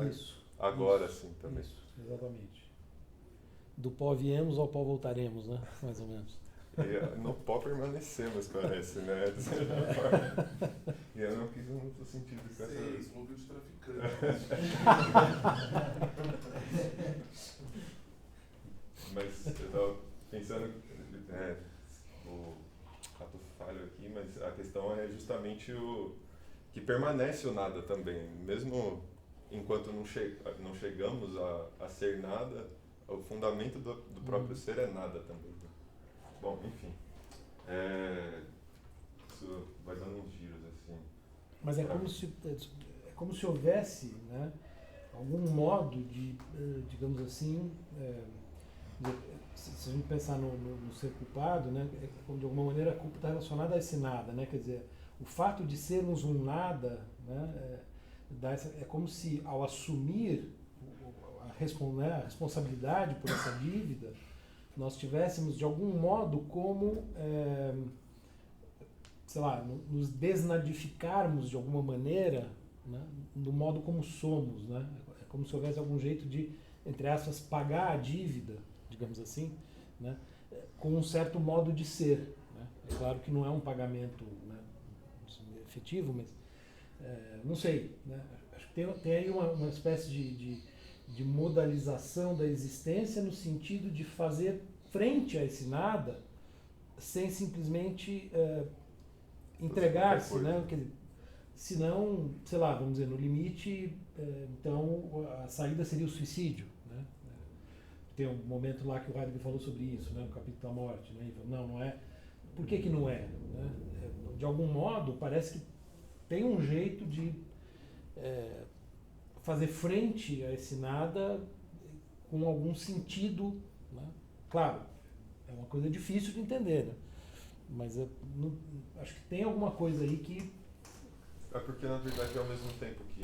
agora, assim, também. Isso, exatamente. Do pó viemos, ao pó voltaremos, né? Mais ou menos. E no pó permanecemos, parece, né? De certa forma. E eu não quis muito sentido com essa... Seis, um de traficante. Mas eu estava pensando, o ato falho aqui, mas a questão é justamente o que permanece o nada também. Mesmo enquanto não chegamos a ser nada, o fundamento do próprio ser é nada também. Bom, enfim, isso vai dando uns giros assim. Mas é como se houvesse, né, algum modo de, digamos assim, se a gente pensar no ser culpado, né, de alguma maneira a culpa está relacionada a esse nada, né, quer dizer, o fato de sermos um nada, né, é como se ao assumir a responsabilidade por essa dívida, nós tivéssemos de algum modo como, sei lá, nos desnadificarmos de alguma maneira, né, do modo como somos, né? É como se houvesse algum jeito de, entre aspas, pagar a dívida, digamos assim, né, com um certo modo de ser, né? É claro que não é um pagamento, né, efetivo, mas não sei, né? Acho que tem aí uma espécie de modalização da existência no sentido de fazer frente a esse nada sem simplesmente entregar-se, né? Senão, sei lá, vamos dizer, no limite, então a saída seria o suicídio, né? Tem um momento lá que o Heidegger falou sobre isso, né? No capítulo da morte, né? Não é. Por que não é? Né? De algum modo, parece que tem um jeito de fazer frente a esse nada com algum sentido, né? Claro, é uma coisa difícil de entender, né? Mas acho que tem alguma coisa aí que... É porque, na verdade, ao mesmo tempo que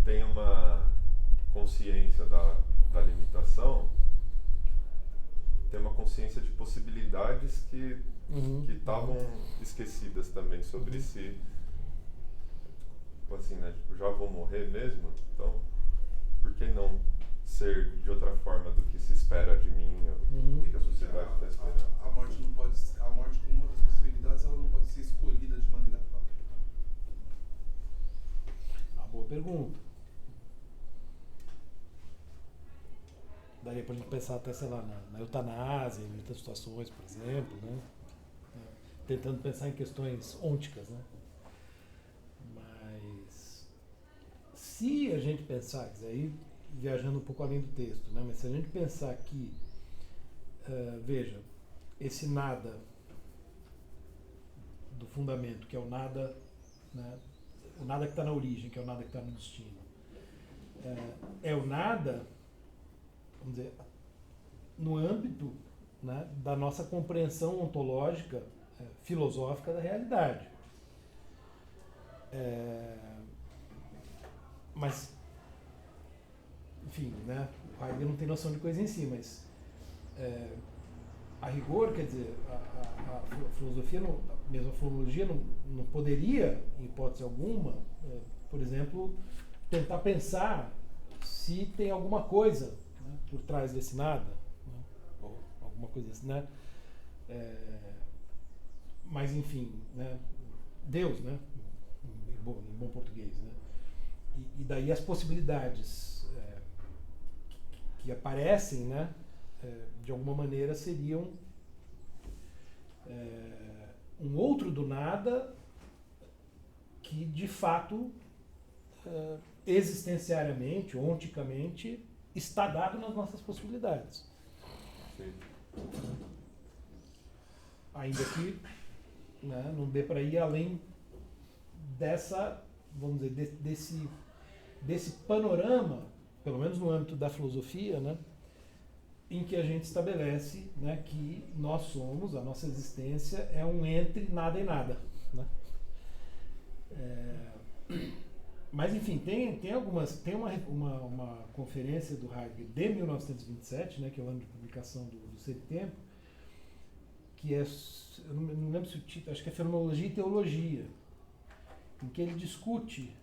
tem uma consciência da limitação, tem uma consciência de possibilidades que estavam esquecidas também sobre si. Tipo assim, né? Tipo, já vou morrer mesmo, então por que não ser de outra forma do que se espera de mim, ou que a sociedade está esperando? A morte não pode, a morte como uma das possibilidades, ela não pode ser escolhida de maneira própria. Uma boa pergunta. Daria pra gente pensar até, sei lá, na eutanásia, em muitas situações, por exemplo, né? Tentando pensar em questões ônticas, né? Mas se a gente pensar, aí viajando um pouco além do texto, né? Mas se a gente pensar que, veja, esse nada do fundamento, que é o nada, né? O nada que está na origem, que é o nada que está no destino, é o nada, vamos dizer, no âmbito, né, da nossa compreensão ontológica, filosófica da realidade. Mas, enfim, né, o Heidegger não tem noção de coisa em si, mas a rigor, quer dizer, a filosofia, mesmo a filologia, não poderia, em hipótese alguma, por exemplo, tentar pensar se tem alguma coisa, né, por trás desse nada, né, ou alguma coisa assim, né? Mas, enfim, né, Deus, né, em bom português, né? E daí as possibilidades que aparecem, né, de alguma maneira seriam um outro do nada que de fato existenciariamente, onticamente, está dado nas nossas possibilidades. Sim. Ainda que, né, não dê para ir além dessa, vamos dizer, desse panorama pelo menos no âmbito da filosofia, né, em que a gente estabelece, né, que nós somos, a nossa existência é um entre nada e nada, né? Mas enfim, tem uma conferência do Heidegger de 1927, né, que é o ano de publicação do Ser e Tempo, que é, eu não lembro se o título, acho que é Fenomenologia e Teologia, em que ele discute,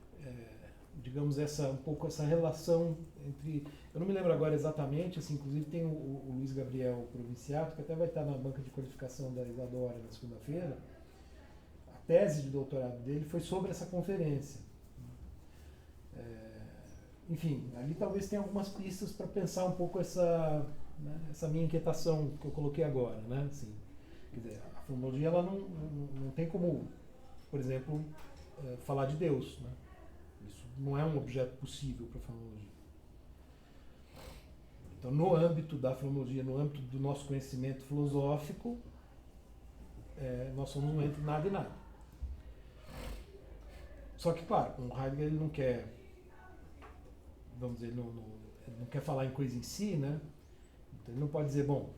digamos, um pouco essa relação entre, eu não me lembro agora exatamente, assim, inclusive tem o Luiz Gabriel Provinciato, que até vai estar na banca de qualificação da Isadora na segunda-feira. A tese de doutorado dele foi sobre essa conferência. Enfim, ali talvez tenha algumas pistas para pensar um pouco essa minha inquietação que eu coloquei agora, né? Assim, quer dizer, a fenomenologia ela não tem como, por exemplo, falar de Deus, né? Isso não é um objeto possível para a fenomenologia. Então, no âmbito da fenomenologia, no âmbito do nosso conhecimento filosófico, nós somos um entre nada e nada. Só que, claro, o Heidegger ele não quer, vamos dizer, ele não quer falar em coisa em si, né? Então ele não pode dizer, bom,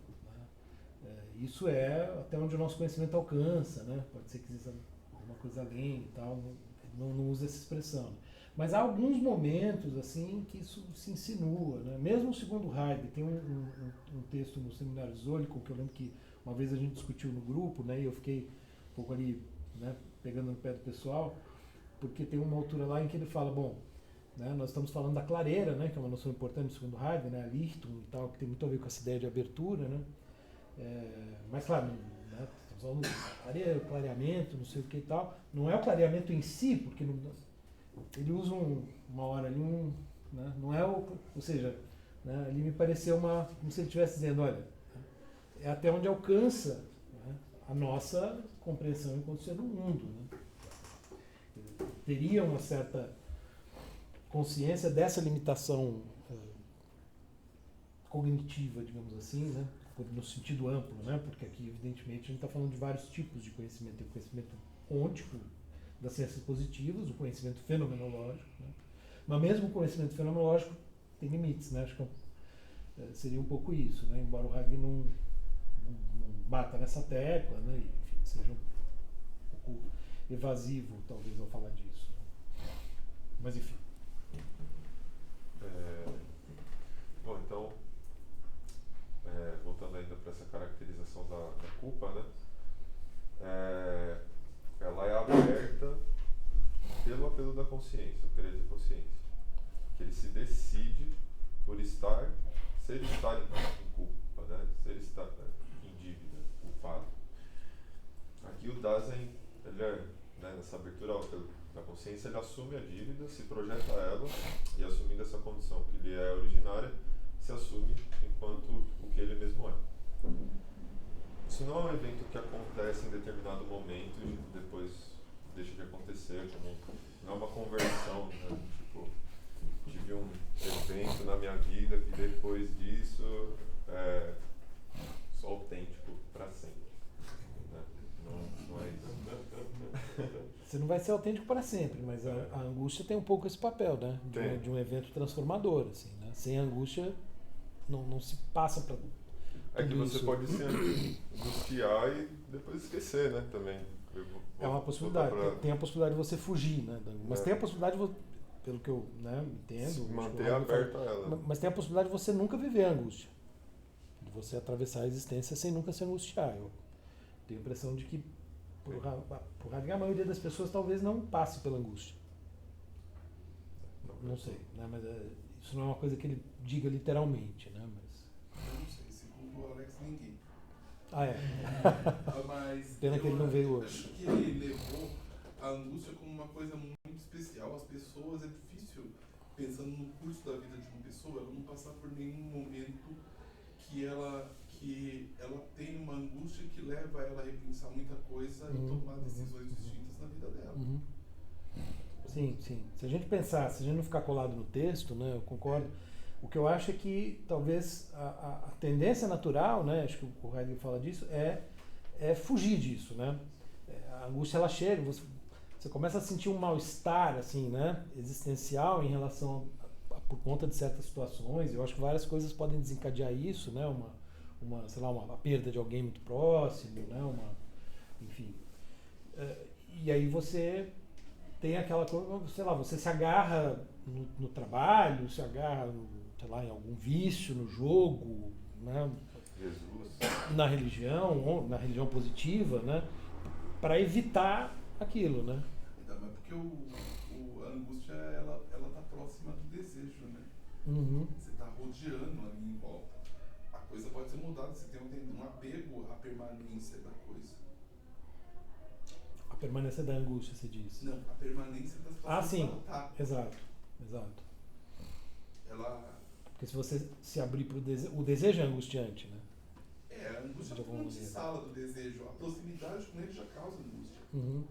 né, isso é até onde o nosso conhecimento alcança, né? Pode ser que exista alguma coisa além e tal, não usa essa expressão. Mas há alguns momentos assim que isso se insinua, né? Mesmo segundo Heidegger, tem um texto no Seminário Zólico que eu lembro que uma vez a gente discutiu no grupo, né? E eu fiquei um pouco ali, né, pegando no pé do pessoal, porque tem uma altura lá em que ele fala, bom, né, nós estamos falando da clareira, né, que é uma noção importante segundo Heidegger, né, a Lichtung e tal, que tem muito a ver com essa ideia de abertura, né, mas claro, né, estamos falando de clareira, clareamento, não sei o que e tal, não é o clareamento em si, porque ele usa uma hora ali, né, não é ou seja, né, ali me pareceu como se ele estivesse dizendo, olha, é até onde alcança, né, a nossa compreensão enquanto ser do mundo, né. Teria uma certa consciência dessa limitação cognitiva, digamos assim, né? No sentido amplo, né? Porque aqui, evidentemente, a gente está falando de vários tipos de conhecimento. Tem o conhecimento ontico das ciências positivas, o conhecimento fenomenológico, né? Mas mesmo o conhecimento fenomenológico tem limites, né? Acho que seria um pouco isso, né? Embora o Heidegger não bata nessa tecla, né? E, enfim, seja um pouco evasivo, talvez, ao falar disso. Mas, enfim. Bom, então, voltando ainda para essa caracterização da culpa, né? Ela é aberta pelo apelo da consciência, o querer de consciência. Que ele se decide por ser estar em culpa, né? Ser estar em dívida, culpado. Aqui o Dasein, ele né, nessa abertura da consciência, ele assume a dívida, se projeta ela, e assumindo essa condição que lhe é originária, se assume enquanto o que ele mesmo é. Isso não é um evento que acontece em determinado momento e depois deixa de acontecer, não é uma conversão, né? Tipo, tive um evento na minha vida que depois disso sou autêntico para sempre. Né? Não é isso. Você não vai ser autêntico para sempre, mas a angústia tem um pouco esse papel, né? De um evento transformador, assim, né? Sem angústia não se passa para É que você pode se angustiar e depois esquecer, né? Também. É uma possibilidade. Tem a possibilidade de você fugir, né? Mas tem a possibilidade, pelo que eu, né, entendo, manter aberta ela. Mas tem a possibilidade de você nunca viver a angústia, de você atravessar a existência sem nunca se angustiar. Eu tenho a impressão de que por Heidegger, a maioria das pessoas talvez não passe pela angústia. Não sei, né? Mas isso não é uma coisa que ele diga literalmente, né? Mas... Eu não sei, segundo o Alex, ninguém. Ah, é? Mas Pena que ele não veio hoje. Acho que ele levou a angústia como uma coisa muito especial. As pessoas, é difícil, pensando no curso da vida de uma pessoa, ela não passar por nenhum momento que ela tem uma angústia que leva ela a repensar muita coisa e tomar decisões distintas na vida dela. Sim. Se a gente pensar, se a gente não ficar colado no texto, né, eu concordo. O que eu acho é que talvez a tendência natural, né, acho que o Heidegger fala disso, é fugir disso, né? A angústia ela chega, você começa a sentir um mal-estar assim, né, existencial em relação à por conta de certas situações. Eu acho que várias coisas podem desencadear isso, né? Sei lá, uma perda de alguém muito próximo, né? Enfim. E aí você tem aquela coisa, sei lá, você se agarra no trabalho, se agarra, sei lá, em algum vício, no jogo, né? Jesus. Na religião positiva, né? Para evitar aquilo, né? Ainda mais porque a angústia, ela tá próxima do desejo, né? Uhum. Você tá rodeando ali em volta. A coisa pode ser mudada, você tem um apego à permanência da coisa. A permanência da angústia, você diz. Não, a permanência da situação. Sim. Ela tá. Exato. Ela... Porque se você se abrir para o desejo é angustiante, né? A angústia é uma antessala do desejo. A proximidade com ele já causa angústia. Uhum.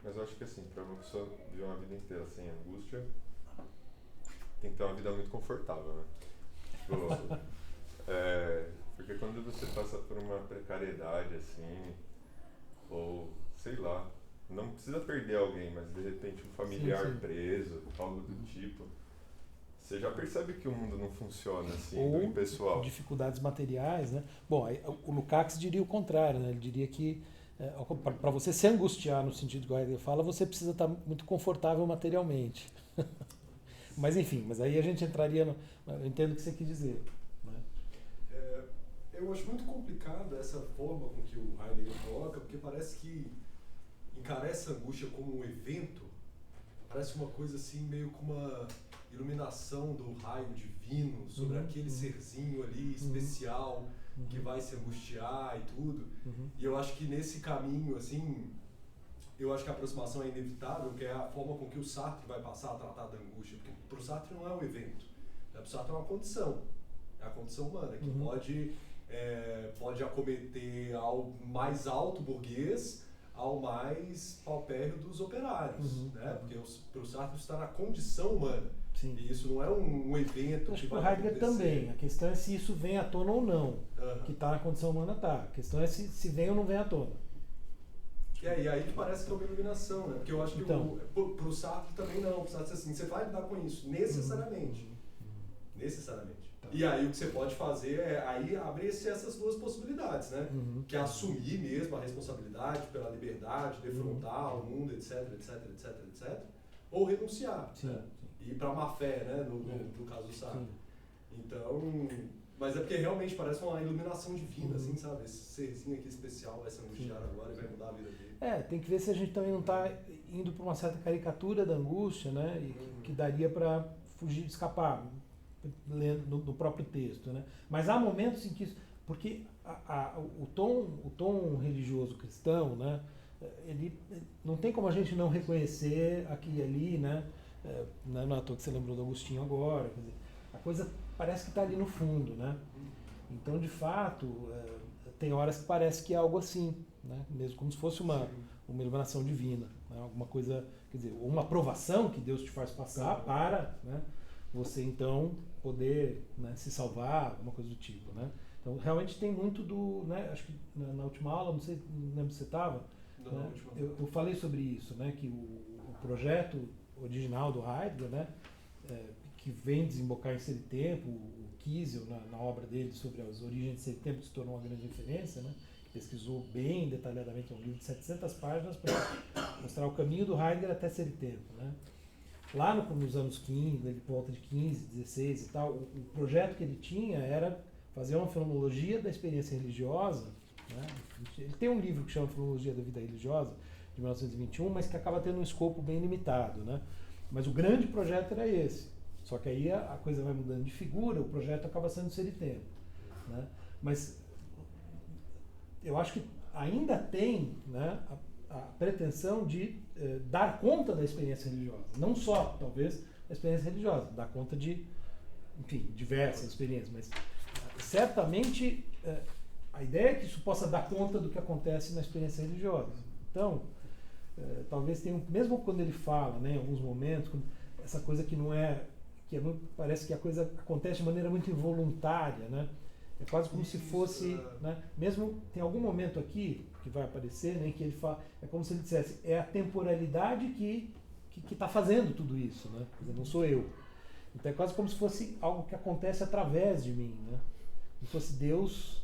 Mas eu acho que assim, para uma pessoa viver uma vida inteira sem angústia, tem que ter uma vida muito confortável, né? Tipo, porque quando você passa por uma precariedade assim, ou sei lá, não precisa perder alguém, mas de repente um familiar Sim. preso, algo do tipo, você já percebe que o mundo não funciona assim, Ou do pessoal. dificuldades materiais, né? Bom, o Lukács diria o contrário, né? Ele diria que para você se angustiar no sentido que o Heidegger fala, você precisa estar muito confortável materialmente. Mas enfim, aí a gente entraria eu entendo o que você quis dizer, né? Eu acho muito complicado essa forma com que o Heidegger coloca, porque parece que encarar essa angústia como um evento, parece uma coisa assim, meio como uma iluminação do raio divino sobre aquele serzinho ali especial que vai se angustiar e tudo. E eu acho que nesse caminho, assim, eu acho que a aproximação é inevitável, que é a forma com que o Sartre vai passar a tratar da angústia, porque para o Sartre não é um evento, para o Sartre é uma condição, é a condição humana, que pode acometer ao mais alto burguês, ao mais paupérrimo dos operários, né? Porque para o Sartre está na condição humana. Sim. E isso não é um evento acho que que vai o Heidegger acontecer. também. A questão é se isso vem à tona ou não. Que está na condição humana, tá. A questão é se vem ou não vem à tona. E aí que parece que é uma iluminação, né? Porque eu acho que para o Sartre também não. Para o Sartre assim, você vai lidar com isso necessariamente. Necessariamente. Tá. E aí o que você pode fazer é aí abrir-se essas duas possibilidades, né? Que é assumir mesmo a responsabilidade pela liberdade, defrontar o mundo, etc, ou renunciar, né? E ir para a má fé, né? No caso do Sartre. Então, mas é porque realmente parece uma iluminação divina, assim, sabe? Esse serzinho aqui especial vai se angustiar agora e vai mudar a vida dele. Tem que ver se a gente também não está indo para uma certa caricatura da angústia, né? E que daria para fugir, escapar, lendo no próprio texto, né? Mas há momentos em que isso, porque o tom religioso cristão, né? Ele não tem como a gente não reconhecer aqui e ali, né? Não é à toa que você lembrou do Agostinho agora, quer dizer, a coisa parece que está ali no fundo, né? Então, de fato, tem horas que parece que é algo assim, né? Mesmo como se fosse uma iluminação divina, né? Alguma coisa, quer dizer, uma provação que Deus te faz passar para, né? Você então poder, né, se salvar, alguma coisa do tipo, né? Então, realmente tem muito do, né? Acho que na última aula, não lembro se você estava, né? Eu falei sobre isso, né? Que o projeto original do Heidegger, né? Que vem desembocar em Ser e Tempo, o Kiesel, na obra dele sobre as origens de Ser e Tempo, que se tornou uma grande referência, né? Pesquisou bem detalhadamente, é um livro de 700 páginas para mostrar o caminho do Heidegger até Ser e Tempo, né? Lá nos anos 15, por volta de 15, 16 e tal, o projeto que ele tinha era fazer uma fenomenologia da experiência religiosa, né? Ele tem um livro que chama Fenomenologia da Vida Religiosa, de 1921, mas que acaba tendo um escopo bem limitado, né? Mas o grande projeto era esse. Só que aí a coisa vai mudando de figura, o projeto acaba sendo Ser e Tempo, né? Mas eu acho que ainda tem, né, a pretensão de dar conta da experiência religiosa. Não só, talvez, da experiência religiosa, dar conta de, enfim, diversas experiências, mas certamente a ideia é que isso possa dar conta do que acontece na experiência religiosa. Então, talvez tenha, mesmo quando ele fala, né, em alguns momentos, essa coisa que não é, parece que a coisa acontece de maneira muito involuntária, né? É quase como se fosse, né? Mesmo tem algum momento aqui que vai aparecer, né, em que ele fala, é como se ele dissesse, é a temporalidade que está fazendo tudo isso, né? Quer dizer, não sou eu. Então é quase como se fosse algo que acontece através de mim, né? Como se fosse Deus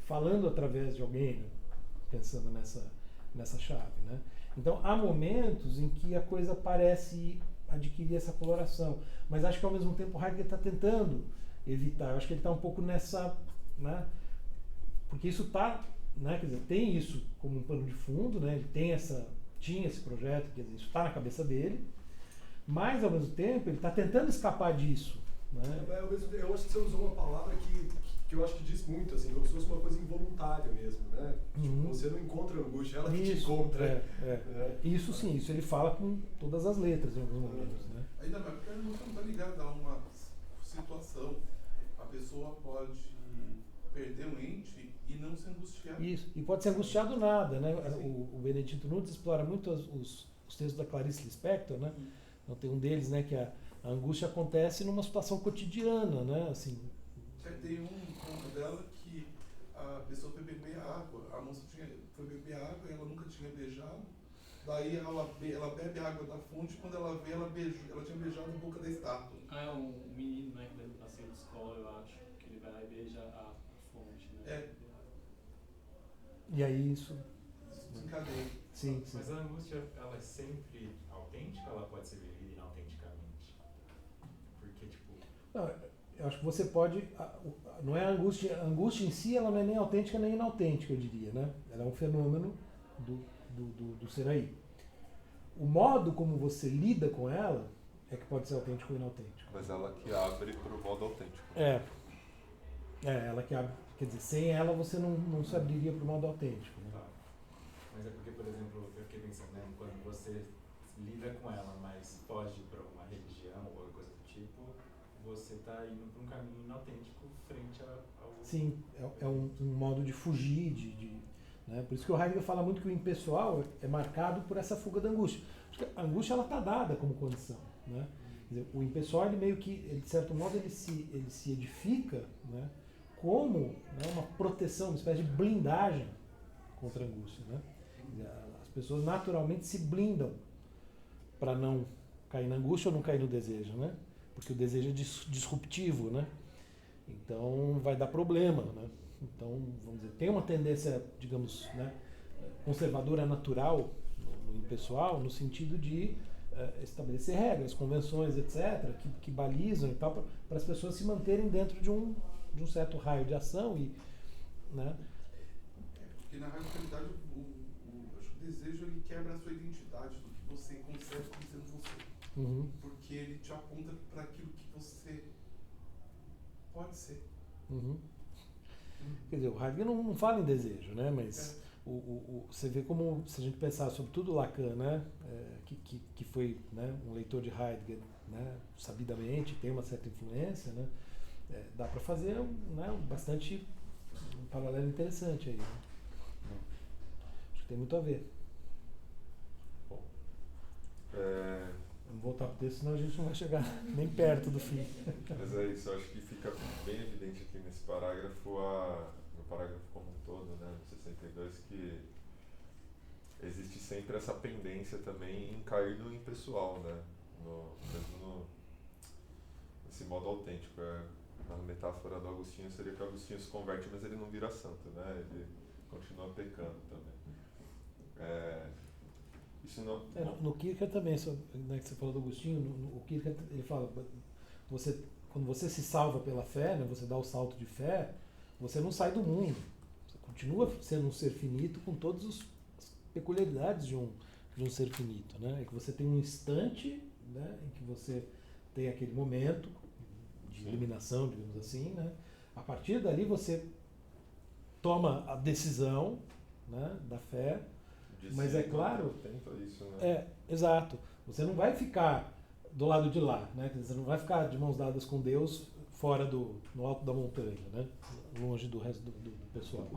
falando através de alguém, né? Pensando nessa chave, né? Então há momentos em que a coisa parece adquirir essa coloração, mas acho que ao mesmo tempo o Heidegger está tentando evitar. Eu acho que ele está um pouco nessa, né? Porque isso está, né? Quer dizer, tem isso como um pano de fundo, né? Ele tinha esse projeto, quer dizer, isso está na cabeça dele, mas ao mesmo tempo ele está tentando escapar disso, né? Eu acho que você usou uma palavra que eu acho que diz muito, assim, como se fosse uma coisa involuntária mesmo, né? Tipo, você não encontra angústia, ela que te encontra. Isso sim, isso ele fala com todas as letras em alguns momentos, né? Ainda mais porque a angústia não está ligada a uma situação. A pessoa pode perder um ente e não se angustiar. Isso, e pode ser angustiado nada, né? O Benedito Nunes explora muito os textos da Clarice Lispector, né? Então tem um deles, né, que a angústia acontece numa situação cotidiana, né? Assim, tem um conto dela que a pessoa foi beber água, a moça foi beber água e ela nunca tinha beijado. Daí ela bebe água da fonte, quando ela vê, ela tinha beijado a boca da estátua. É um menino, né, que vai no passeio de escola, eu acho, que ele vai lá e beija a fonte, né? E aí isso Desencadeia. sim. Mas a angústia, ela é sempre autêntica ou ela pode ser vivida inautenticamente? Porque, tipo... Não, eu acho que você pode... Não é a angústia em si, ela não é nem autêntica nem inautêntica, eu diria, né? Ela é um fenômeno do ser aí. O modo como você lida com ela é que pode ser autêntico ou inautêntico. Mas ela que abre para o modo autêntico. Ela que abre. Quer dizer, sem ela você não se abriria para o modo autêntico. Né? Tá. Mas é porque, por exemplo, eu fiquei pensando, né, quando você lida com ela, mas foge para uma religião ou coisa do tipo, você está indo para um caminho inautêntico frente ao... Sim, é um modo de fugir, né? Por isso que o Heidegger fala muito que o impessoal é marcado por essa fuga da angústia. Porque a angústia ela está dada como condição, né? Quer dizer, o impessoal, ele meio que, de certo modo, ele se edifica, né, como, né, uma proteção, uma espécie de blindagem contra a angústia, né? Quer dizer, as pessoas naturalmente se blindam para não cair na angústia ou não cair no desejo, né? Porque o desejo é disruptivo, né? Então vai dar problema, né? Então, vamos dizer, tem uma tendência, digamos, né, conservadora natural no impessoal, no sentido de estabelecer regras, convenções, etc., que balizam e tal, para as pessoas se manterem dentro de um certo raio de ação. Né? Porque na radicalidade, acho que o desejo ele quebra a sua identidade do que você concebe como sendo você. Uhum. Porque ele te aponta para aquilo que você pode ser. Uhum. Quer dizer, o Heidegger não fala em desejo, né? Mas você vê como, se a gente pensar sobretudo Lacan, né? Que foi, né, um leitor de Heidegger, né, sabidamente, tem uma certa influência, né? Dá para fazer, né, um paralelo interessante aí. Né? Acho que tem muito a ver. Bom, Vamos voltar para o texto, senão a gente não vai chegar nem perto do fim. mas é isso, eu acho que fica bem evidente aqui nesse parágrafo, no parágrafo como um todo, né, no 62, que existe sempre essa pendência também em cair no impessoal, né, nesse modo autêntico. Na metáfora do Agostinho seria que o Agostinho se converte, mas ele não vira santo, né, ele continua pecando também. Isso não... No Kierkegaard também, né, que você falou do Agostinho, o Kierkegaard, ele fala, quando você se salva pela fé, né, você dá o salto de fé, você não sai do mundo, você continua sendo um ser finito com todas as peculiaridades de um ser finito, né, é que você tem um instante, né, em que você tem aquele momento de iluminação, digamos assim, né, a partir dali você toma a decisão, né, da fé. Mas é claro, isso, né? Exato. Você não vai ficar do lado de lá, né? Você não vai ficar de mãos dadas com Deus fora no alto da montanha, né? Longe do resto do pessoal,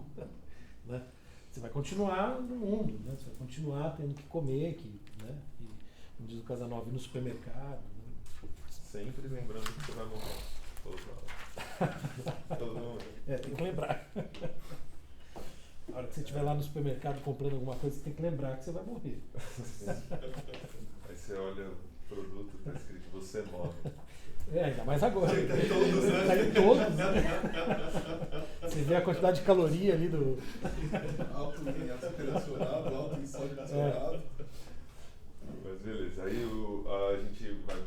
né? Você vai continuar no mundo, né? Você vai continuar tendo que comer, né? E, como diz o Casanova, ir no supermercado. Né? Sempre lembrando que você vai morrer. Todo mundo. Tem que lembrar. A hora que você estiver lá no supermercado comprando alguma coisa, você tem que lembrar que você vai morrer. Aí você olha o produto, está escrito, você morre. Ainda mais agora. Tinha que estar em todos, né? Tá em todos, né? Você vê a quantidade de caloria ali do. Alto em ácido relacionado, alto em sódio relacionado. Mas beleza, aí a gente vai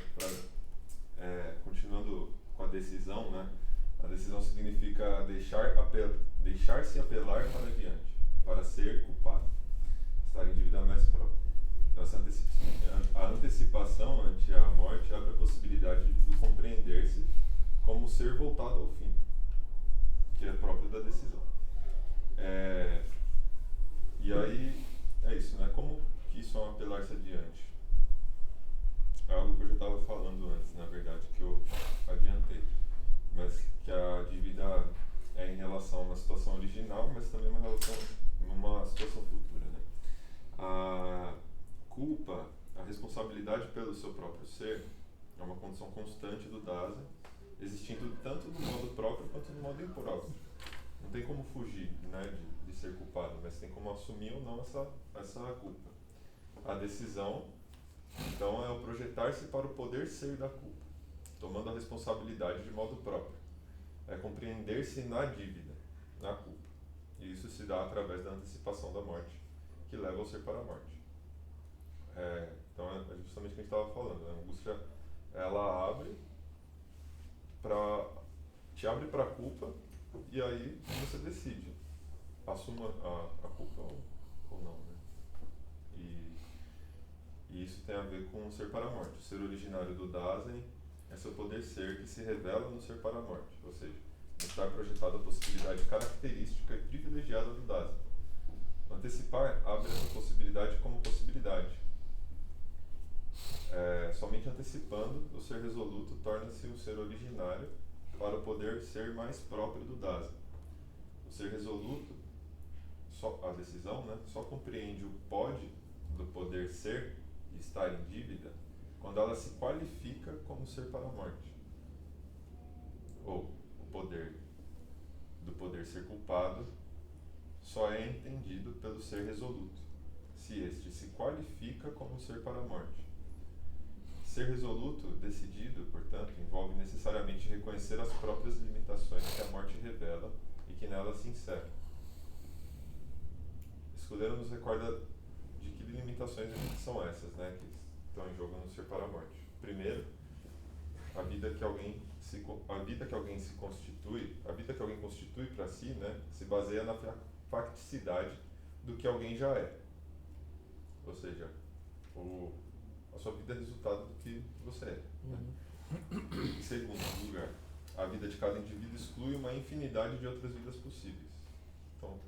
continuando com a decisão, né? A decisão significa deixar-se apelar para diante, para ser culpado, estar em dívida mais própria. Então, a antecipação ante a morte abre a possibilidade de compreender-se como ser voltado ao fim, que é próprio da decisão. E aí, é isso, né? Como que isso é um apelar-se adiante? É algo que eu já estava falando antes, na verdade, que eu adiantei. Mas que a dívida é em relação a uma situação original, mas também numa situação futura, né? A culpa, a responsabilidade pelo seu próprio ser, é uma condição constante do Dasein, existindo tanto no modo próprio quanto no modo impróprio. Não tem como fugir, né, de ser culpado, mas tem como assumir ou não essa culpa. A decisão, então, é o projetar-se para o poder ser da culpa, tomando a responsabilidade de modo próprio. É compreender-se na dívida, na culpa. E isso se dá através da antecipação da morte, que leva ao ser para a morte. Então, é justamente o que a gente estava falando. A angústia, ela te abre para a culpa, e aí você decide. Assuma a culpa ou não, né? E isso tem a ver com o ser para a morte. O ser originário do Dasein é seu poder ser que se revela no ser para a morte, ou seja, está projetada a possibilidade característica e privilegiada do Dasein. Antecipar abre essa possibilidade como possibilidade. Somente antecipando, o ser resoluto torna-se um ser originário para o poder ser mais próprio do Dasein. O ser resoluto, a decisão, né, só compreende o pode do poder ser e estar em dívida quando ela se qualifica como ser para a morte. Ou o poder do poder ser culpado só é entendido pelo ser resoluto, se este se qualifica como ser para a morte. Ser resoluto, decidido, portanto, envolve necessariamente reconhecer as próprias limitações que a morte revela e que nela se encerra. Escudeiro nos recorda de que limitações são essas, né, que estão em jogo no ser para a morte. Primeiro, a vida que alguém constitui para si, né, se baseia na facticidade do que alguém já é. Ou seja, a sua vida é resultado do que você é. Né? Em segundo lugar, a vida de cada indivíduo exclui uma infinidade de outras vidas possíveis. Então,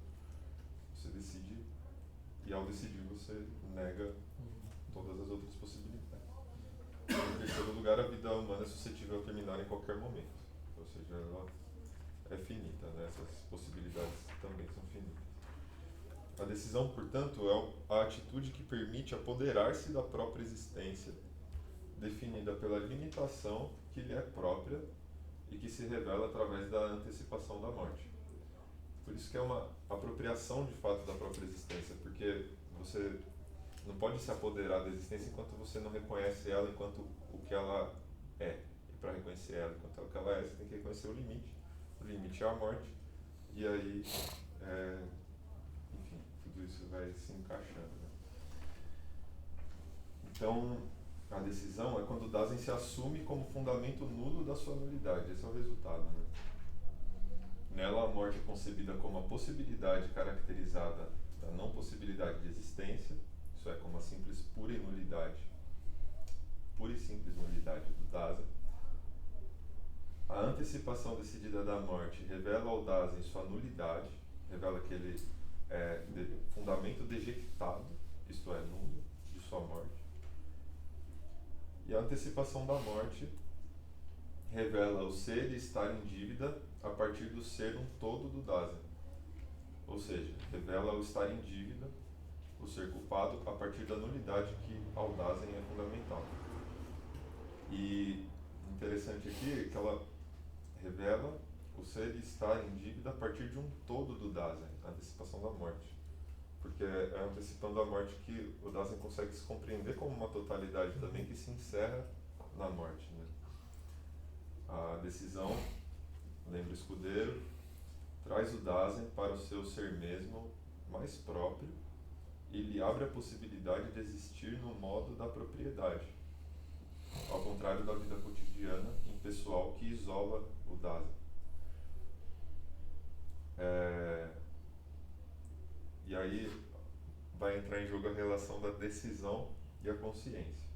você decide, e ao decidir você nega todas as outras possibilidades. Em terceiro lugar, a vida humana é suscetível a terminar em qualquer momento. Ou seja, ela é finita, né? Essas possibilidades também são finitas. A decisão, portanto, é a atitude que permite apoderar-se da própria existência, definida pela limitação que lhe é própria e que se revela através da antecipação da morte. Por isso que é uma apropriação de fato da própria existência, porque você não pode se apoderar da existência enquanto você não reconhece ela enquanto o que ela é. E para reconhecer ela enquanto o que ela é, você tem que reconhecer o limite. O limite é a morte. E aí, enfim, tudo isso vai se encaixando. Né? Então, a decisão é quando o Dasein se assume como fundamento nulo da sua nulidade. Esse é o resultado. Né? Nela, a morte é concebida como a possibilidade caracterizada da não possibilidade de existência, isso é, como a simples pura e simples nulidade do Dasein. A antecipação decidida da morte revela ao Dasein sua nulidade, revela que ele é fundamento dejectado, isto é, nulo, de sua morte. E a antecipação da morte revela o ser e estar em dívida a partir do ser um todo do Dasein. Ou seja, revela o estar em dívida, o ser culpado, a partir da nulidade que ao Dasein é fundamental. E interessante aqui é que ela revela o ser e estar em dívida a partir de um todo do Dasein, a antecipação da morte. Porque é antecipando a morte que o Dasein consegue se compreender como uma totalidade também que se encerra na morte. Né? A decisão, lembra o escudeiro, traz o Dasein para o seu ser mesmo mais próprio e lhe abre a possibilidade de existir no modo da propriedade, ao contrário da vida cotidiana impessoal que isola o Dasein. E aí vai entrar em jogo a relação da decisão e a consciência.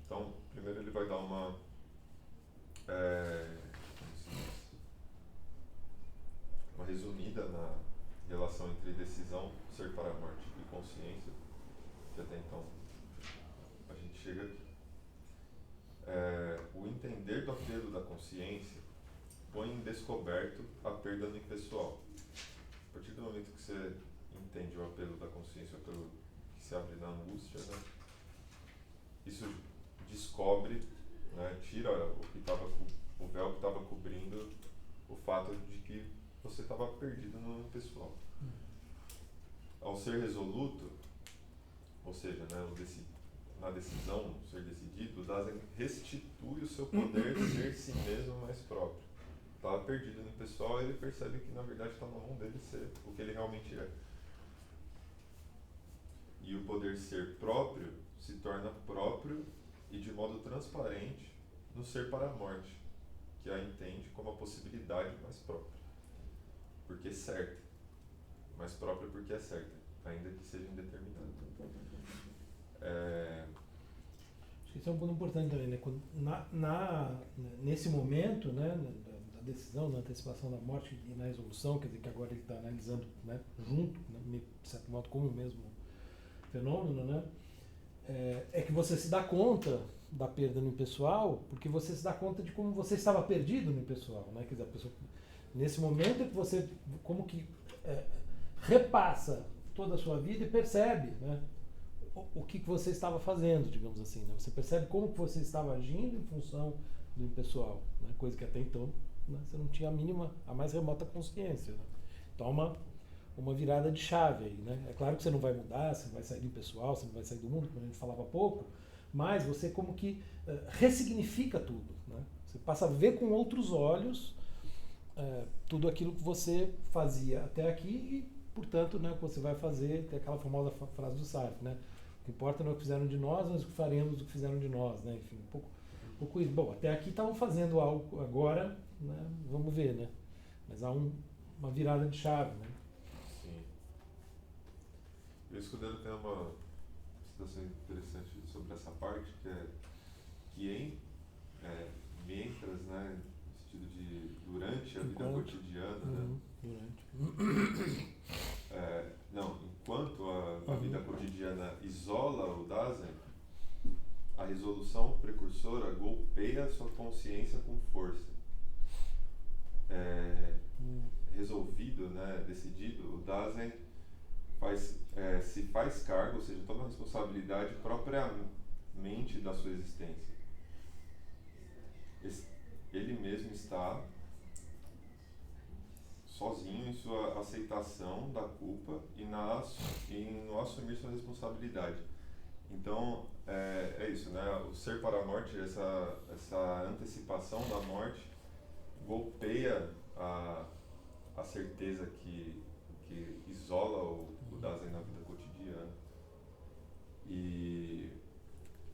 Então, primeiro ele vai dar uma resumida na relação entre decisão, ser para a morte e consciência, que até então a gente chega aqui. O entender do apelo da consciência põe em descoberto a perda no impessoal. A partir do momento que você entende o apelo da consciência, o apelo que se abre na angústia, né, isso descobre, né, tira o véu que estava cobrindo o fato de que você estava perdido no pessoal. Ao ser resoluto, ou seja, né, na decisão, ser decidido, o Dasein restitui o seu poder de ser si mesmo mais próprio. Estava perdido no pessoal e ele percebe que na verdade está na mão dele ser o que ele realmente é. E o poder ser próprio se torna próprio e de modo transparente no ser para a morte, que a entende como a possibilidade mais própria, porque é certa, mais própria porque é certa, ainda que seja indeterminada. Acho que isso é um ponto importante também, né? Quando, nesse momento, né, da decisão, na antecipação da morte e na resolução, quer dizer que agora ele está analisando, né, junto, né, de certo modo, como o mesmo fenômeno, né? É que você se dá conta da perda no impessoal, porque você se dá conta de como você estava perdido no impessoal, né? Quer dizer, a pessoa, nesse momento é que você como que repassa toda a sua vida e percebe, né, o que você estava fazendo, digamos assim, né? Você percebe como que você estava agindo em função do impessoal, né? Coisa que até então, né, você não tinha a mais remota consciência, né? Toma uma virada de chave aí, né? É claro que você não vai mudar, você não vai sair do pessoal, você não vai sair do mundo, como a gente falava há pouco, mas você como que ressignifica tudo, né? Você passa a ver com outros olhos tudo aquilo que você fazia até aqui e, portanto, né, o que você vai fazer, tem aquela famosa frase do Sartre, né? O que importa não é o que fizeram de nós, mas o que faremos do que fizeram de nós, né? Enfim, um pouco isso. Bom, até aqui estavam fazendo algo agora, né? Vamos ver, né? Mas há uma virada de chave, né? Sim. E o escudeiro tem uma situação interessante sobre essa parte, que mientras, né, no sentido de durante a vida cotidiana, né? Durante. Enquanto a vida cotidiana isola o Dasein, a resolução precursora golpeia sua consciência com força. Resolvido, né, decidido, o Dasein se faz cargo, ou seja, toma a responsabilidade propriamente da sua existência. Ele mesmo está sozinho em sua aceitação da culpa e no assumir sua responsabilidade. Então, é isso, né? O ser para a morte, essa antecipação da morte, golpeia a certeza que isola o Dasein na vida cotidiana e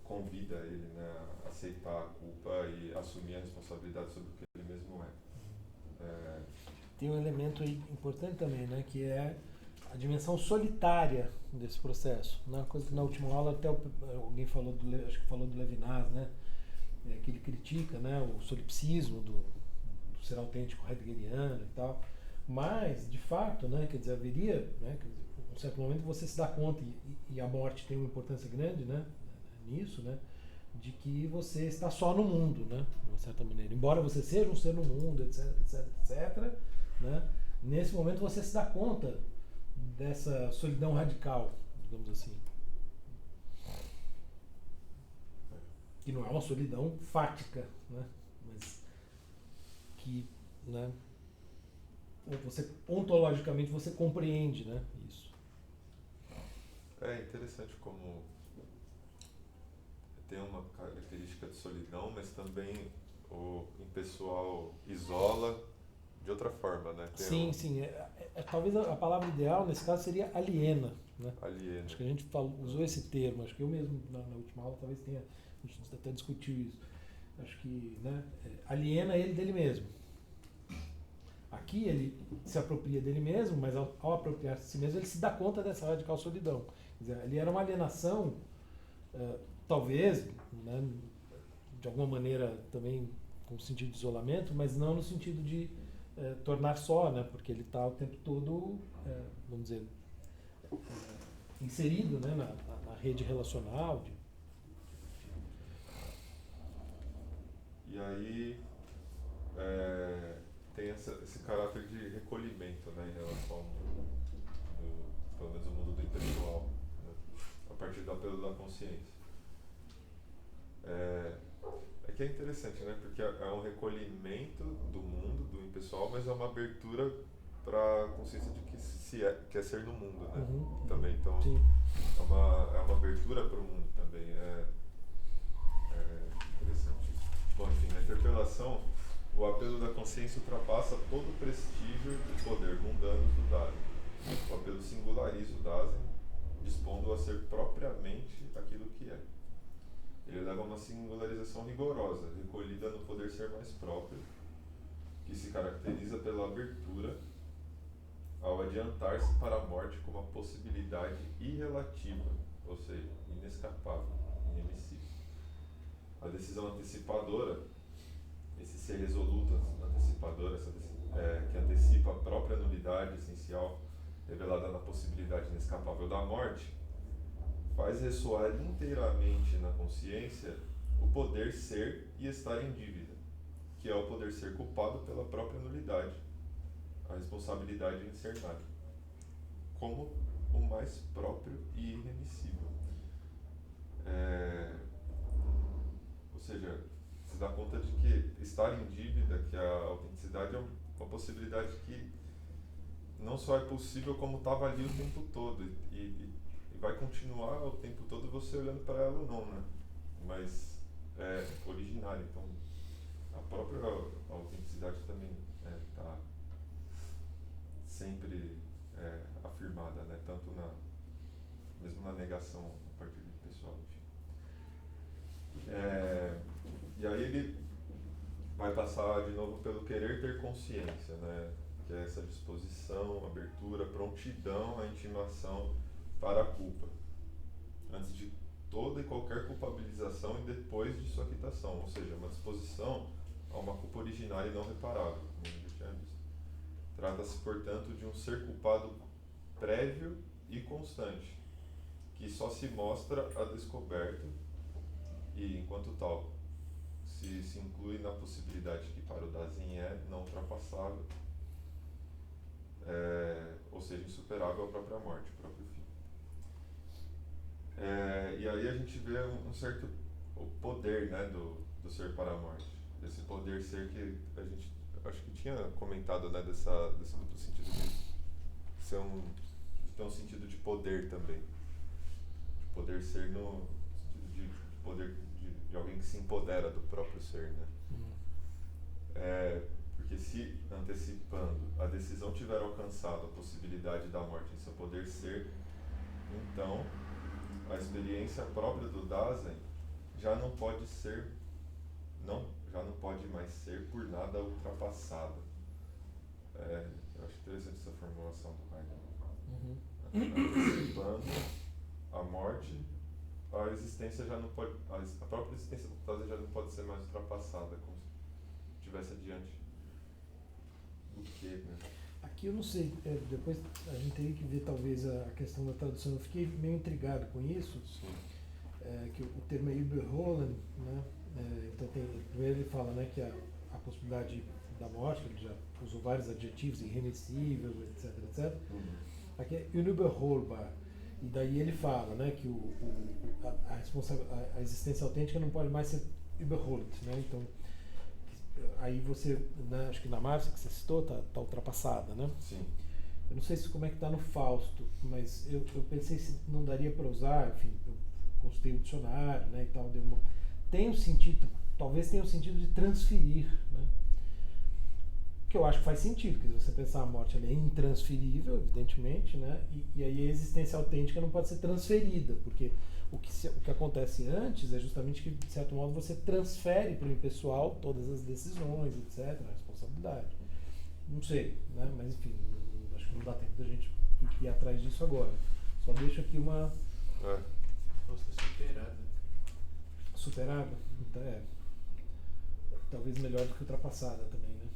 convida ele, né, a aceitar a culpa e assumir a responsabilidade sobre o que ele mesmo é. Tem um elemento aí importante também, né, que é a dimensão solitária desse processo, né? Uma coisa que na última aula até alguém falou acho que falou do Levinas, né, que ele critica, né, o solipsismo do ser autêntico heideggeriano e tal, mas de fato, né, quer dizer, haveria, né, quer dizer, um certo momento você se dá conta e a morte tem uma importância grande, né, nisso, né, de que você está só no mundo, né, de uma certa maneira, embora você seja um ser no mundo, etc, etc, etc, né, nesse momento você se dá conta dessa solidão radical, digamos assim, que não é uma solidão fática, né, mas que, né, você ontologicamente você compreende, né, isso. É interessante como tem uma característica de solidão, mas também o impessoal isola de outra forma, né? Tem Sim. Talvez a palavra ideal nesse caso seria aliena, né? aliena. Acho que a gente usou esse termo, acho que eu mesmo na última aula talvez tenha, a gente até discutiu isso. Acho que, né, aliena ele dele mesmo. Aqui ele se apropria dele mesmo, mas ao apropriar-se de si mesmo ele se dá conta dessa radical solidão. Quer dizer, ali era uma alienação, talvez, né, de alguma maneira também com sentido de isolamento, mas não no sentido de tornar só, né, porque ele está o tempo todo, vamos dizer, inserido, né, na rede relacional. E aí tem esse caráter de recolhimento, né, em relação ao mundo, pelo menos o mundo do impessoal, né, a partir do apelo da consciência. É que é interessante, né, porque é um recolhimento do mundo, do impessoal, mas é uma abertura para a consciência de que quer ser no mundo, né, também. Então, Sim. é uma abertura para o mundo também. É interessante. Bom, enfim, na interpelação, o apelo da consciência ultrapassa todo o prestígio e poder mundanos do Dasein. O apelo singulariza o Dasein, dispondo-o a ser propriamente aquilo que é. Ele leva a uma singularização rigorosa, recolhida no poder ser mais próprio, que se caracteriza pela abertura ao adiantar-se para a morte como uma possibilidade irrelativa, ou seja, inescapável, inemissível. A decisão antecipadora, esse ser resoluto antecipador, que antecipa a própria nulidade essencial revelada na possibilidade inescapável da morte, faz ressoar inteiramente na consciência o poder ser e estar em dívida, que é o poder ser culpado pela própria nulidade, a responsabilidade em ser nada, como o mais próprio e irremissível. Ou seja, se dá conta de que estar em dívida, que a autenticidade é uma possibilidade que não só é possível, como estava ali o tempo todo e vai continuar o tempo todo você olhando para ela ou não, né? Mas é originária, então a própria autenticidade também está sempre afirmada, né? Tanto mesmo na negação a partir do pessoal, enfim. E aí ele vai passar de novo pelo querer ter consciência, né? Que é essa disposição, abertura, prontidão à intimação para a culpa, antes de toda e qualquer culpabilização e depois de sua quitação, ou seja, uma disposição a uma culpa originária e não reparável, como a gente tinha visto. Trata-se, portanto, de um ser culpado prévio e constante, que só se mostra a descoberto e, enquanto tal, se inclui na possibilidade que para o Dasein é não ultrapassável, ou seja, insuperável à própria morte, ao próprio fim. E aí a gente vê um certo poder, né, do ser para a morte, desse poder ser que a gente acho que tinha comentado, né, desse duplo sentido de ter um sentido de poder também, de poder ser no sentido de poder de alguém que se empodera do próprio ser, né? Porque se antecipando a decisão tiver alcançado a possibilidade da morte em seu poder ser, então a experiência própria do Dasein já não pode mais ser por nada ultrapassada. Eu acho interessante essa formulação do Heidegger. Antecipando a morte, a existência já não pode, a própria existência do Dasein já não pode ser mais ultrapassada, como se estivesse adiante do que, né? Aqui eu não sei, depois a gente teria que ver talvez a questão da tradução. Eu fiquei meio intrigado com isso, que o termo é Überholen, né? Então primeiro ele fala, né, que a possibilidade da morte, que ele já usou vários adjetivos, irremissível, etc. Aqui é unüberholbar. E daí ele fala, né, que a existência autêntica não pode mais ser überholt, né? Então aí você, né, acho que na Márcia que você citou, tá ultrapassada, né? Sim. Eu não sei como é que está no Fausto, mas eu pensei se não daria para usar, enfim, eu consultei consultei o dicionário, né, e tal, tem um sentido, talvez tenha um sentido de transferir, né? Que eu acho que faz sentido, porque se você pensar a morte ela é intransferível, evidentemente, né? E aí a existência autêntica não pode ser transferida, porque o que acontece antes é justamente que, de certo modo, você transfere para o impessoal todas as decisões, etc., a responsabilidade. Não sei, né? Mas enfim, acho que não dá tempo da gente ir atrás disso agora. Só deixo aqui uma... Nossa, superada. Superada? Então talvez melhor do que ultrapassada também, né?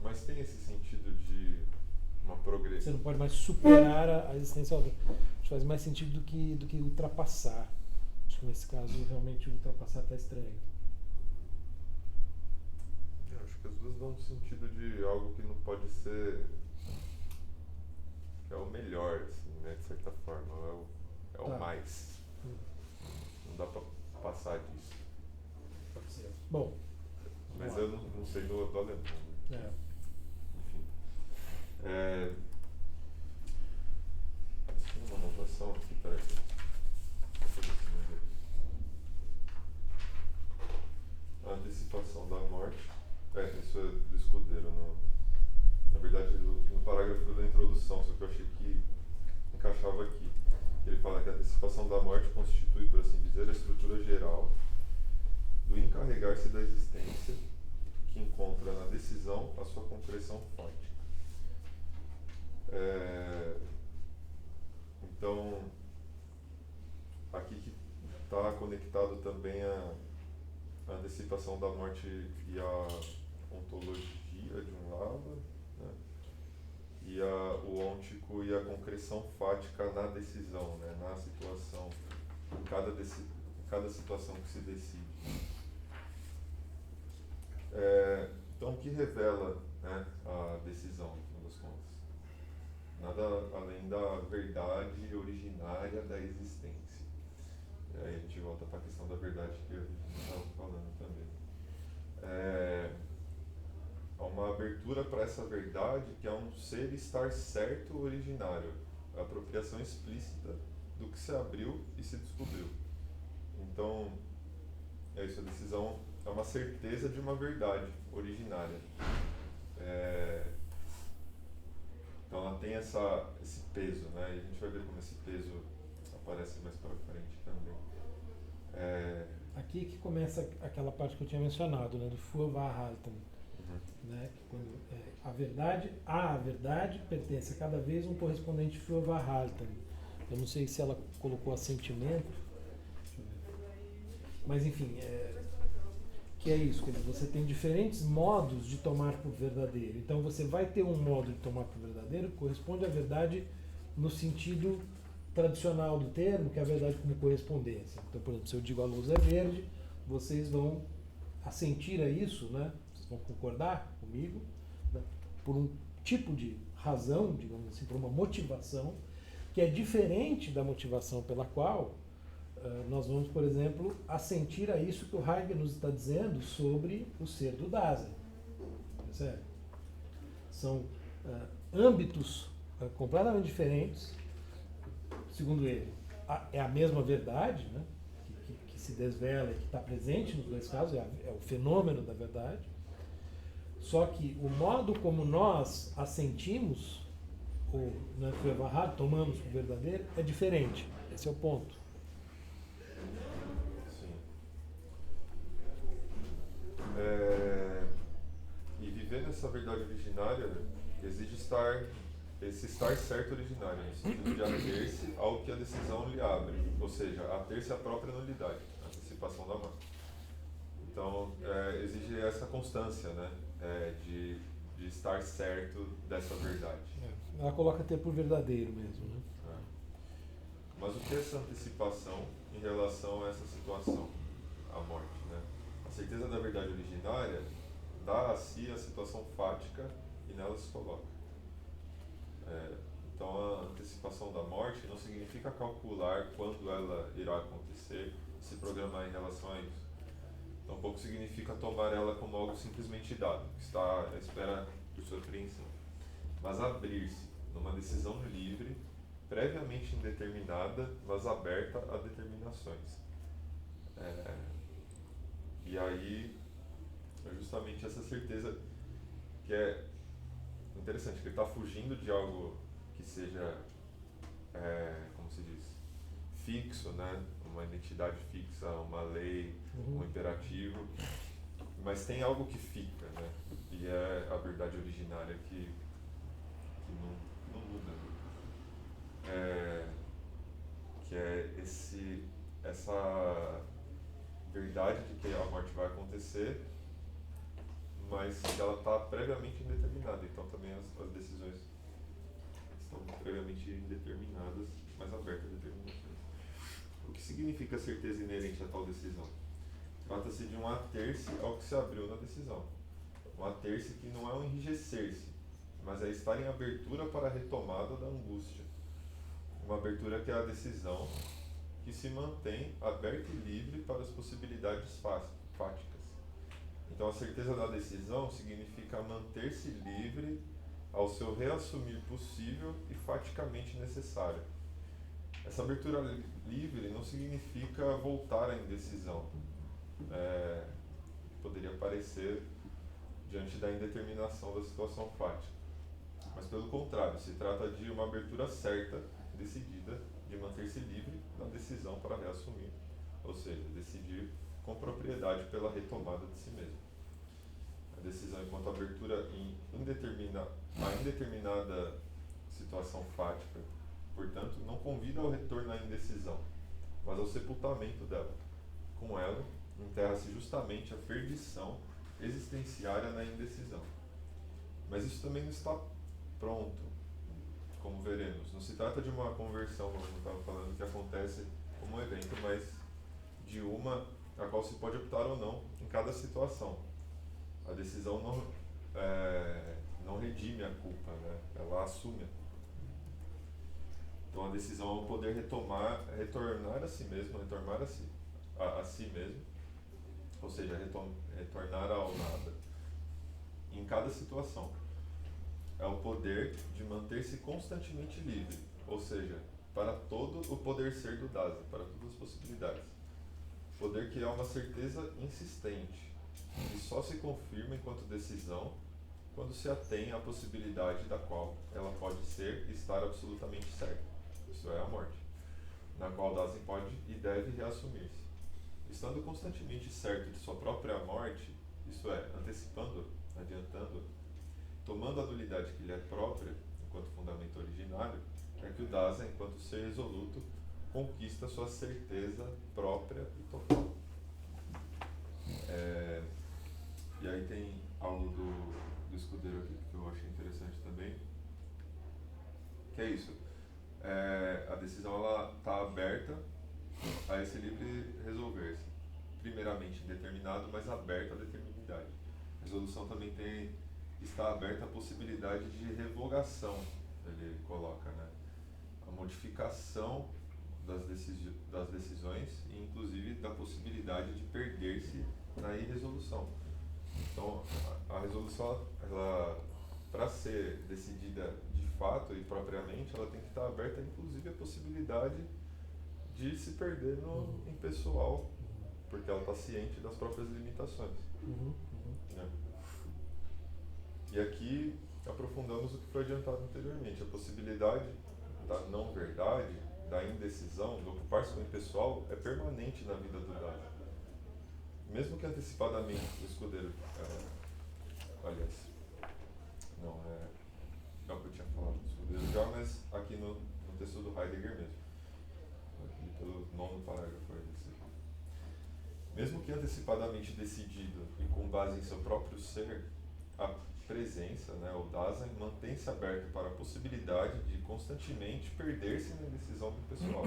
Mas tem esse sentido de uma progressão. Você não pode mais superar a existência autêntica. Acho que faz mais sentido do que ultrapassar. Acho que nesse caso realmente ultrapassar está estranho. Eu acho que as duas dão um sentido de algo que não pode ser. É o melhor, assim, né? De certa forma. É o Tá. mais. Não dá pra passar disso. Pode ser. Bom. Mas vamos eu lá. não sei do alemão. É. Enfim. Tem uma anotação aqui, peraí. Vou fazer assim, né? A antecipação da morte. Isso é do Escudeiro. Na verdade, no parágrafo da introdução, só que eu achei que encaixava aqui. Ele fala que a antecipação da morte constitui, por assim dizer, a estrutura geral do encarregar-se da existência que encontra na decisão a sua concreção fática. Então, aqui que está conectado também a antecipação da morte e a ontologia de um lado, né? E o ôntico e a concreção fática na decisão, né? Na situação, em cada situação que se decide. Então, o que revela, né, a decisão, no final das contas? Nada além da verdade originária da existência. E aí a gente volta para a questão da verdade que a gente estava falando também. Há uma abertura para essa verdade que é um ser estar certo originário, a apropriação explícita do que se abriu e se descobriu. Então, é isso, a decisão é uma certeza de uma verdade originária. Então ela tem esse peso, né? E a gente vai ver como esse peso aparece mais para frente também. Aqui que começa aquela parte que eu tinha mencionado, né? Do Vorwahrhalten. Né? Que quando, a verdade pertence a cada vez um correspondente Vorwahrhalten. Eu não sei se ela colocou assentimento. Deixa eu ver. Mas enfim, que é isso, quer dizer, você tem diferentes modos de tomar por verdadeiro. Então você vai ter um modo de tomar por verdadeiro que corresponde à verdade no sentido tradicional do termo, que é a verdade como correspondência. Então, por exemplo, se eu digo a luz é verde, vocês vão assentir a isso, né? Vocês vão concordar comigo, né? Por um tipo de razão, digamos assim, por uma motivação, que é diferente da motivação pela qual nós vamos, por exemplo, assentir a isso que o Heidegger nos está dizendo sobre o ser do Dasein. Percebe? São âmbitos completamente diferentes, segundo ele. É a mesma verdade, né? Que se desvela e que está presente nos dois casos, é o fenômeno da verdade. Só que o modo como nós assentimos, ou tomamos por verdadeiro, é diferente. Esse é o ponto. E viver nessa verdade originária exige esse estar certo originário, no sentido de ater-se ao que a decisão lhe abre, ou seja, ater-se à própria nulidade, a antecipação da morte. Então, exige essa constância, né, de estar certo dessa verdade. Ela coloca ter por verdadeiro mesmo, né? Mas o que é essa antecipação em relação a essa situação, a morte, né? A certeza da verdade originária dá a si a situação fática e nela se coloca. Então a antecipação da morte não significa calcular quando ela irá acontecer e se programar em relação a isso. Tampouco significa tomar ela como algo simplesmente dado, que está à espera de sua apreensão. Mas abrir-se numa decisão livre previamente indeterminada, mas aberta a determinações. E aí, é justamente essa certeza que é interessante, que ele está fugindo de algo que seja, como se diz, fixo, né? Uma identidade fixa, uma lei, um imperativo, mas tem algo que fica, né? E é a verdade originária que não muda. Que é essa verdade de que a morte vai acontecer, mas ela está previamente indeterminada, então também as decisões estão previamente indeterminadas, mas abertas a determinações. O que significa certeza inerente a tal decisão? Trata-se de um ater-se ao que se abriu na decisão. Um ater-se que não é um enrijecer-se, mas é estar em abertura para a retomada da angústia. Uma abertura que é a decisão que se mantém aberta e livre para as possibilidades fáticas. Então, a certeza da decisão significa manter-se livre ao seu reassumir possível e faticamente necessário. Essa abertura livre não significa voltar à indecisão, que poderia parecer diante da indeterminação da situação fática. Mas, pelo contrário, se trata de uma abertura certa, decidida, de manter-se livre na decisão para reassumir, ou seja, decidir com propriedade pela retomada de si mesmo. A decisão enquanto abertura a indeterminada situação fática, portanto, não convida ao retorno à indecisão, mas ao sepultamento dela. Com ela, enterra-se justamente a perdição existenciária na indecisão. Mas isso também não está pronto, como veremos. Não se trata de uma conversão, como eu estava falando, que acontece como um evento, mas de uma a qual se pode optar ou não em cada situação. A decisão não redime a culpa, né? Ela assume. Então a decisão é o poder retornar a si mesmo, retornar a si mesmo, ou seja, retornar ao nada, em cada situação. É o poder de manter-se constantemente livre, ou seja, para todo o poder ser do Dasein, para todas as possibilidades. Poder que é uma certeza insistente, que só se confirma enquanto decisão quando se atém à possibilidade da qual ela pode ser e estar absolutamente certa. Isso é a morte, na qual Dasein pode e deve reassumir-se. Estando constantemente certo de sua própria morte, isso é, antecipando, adiantando, tomando a nulidade que lhe é própria, enquanto fundamento originário, é que o Dasein, enquanto ser resoluto, conquista sua certeza própria e total. E aí tem algo do escudeiro aqui que eu achei interessante também, que é isso. A decisão está aberta a esse livre resolver-se. Primeiramente indeterminado, mas aberto à determinidade. A resolução também está aberta à possibilidade de revogação, ele coloca, né? A modificação das decisões e inclusive da possibilidade de perder-se na irresolução. Então, a resolução, para ser decidida de fato e propriamente, ela tem que estar aberta inclusive à possibilidade de se perder no impessoal, porque ela está ciente das próprias limitações. Né? E aqui aprofundamos o que foi adiantado anteriormente, a possibilidade da não verdade, da indecisão, do ocupar-se com o impessoal é permanente na vida do Dasein. Mesmo que antecipadamente o escudeiro, não é o que eu tinha falado do escudeiro já, mas aqui no texto do Heidegger mesmo, aqui pelo 9º parágrafo desse aqui. Mesmo que antecipadamente decidido e com base em seu próprio ser, a presença, né, o Dasein, mantém-se aberto para a possibilidade de constantemente perder-se na indecisão do pessoal.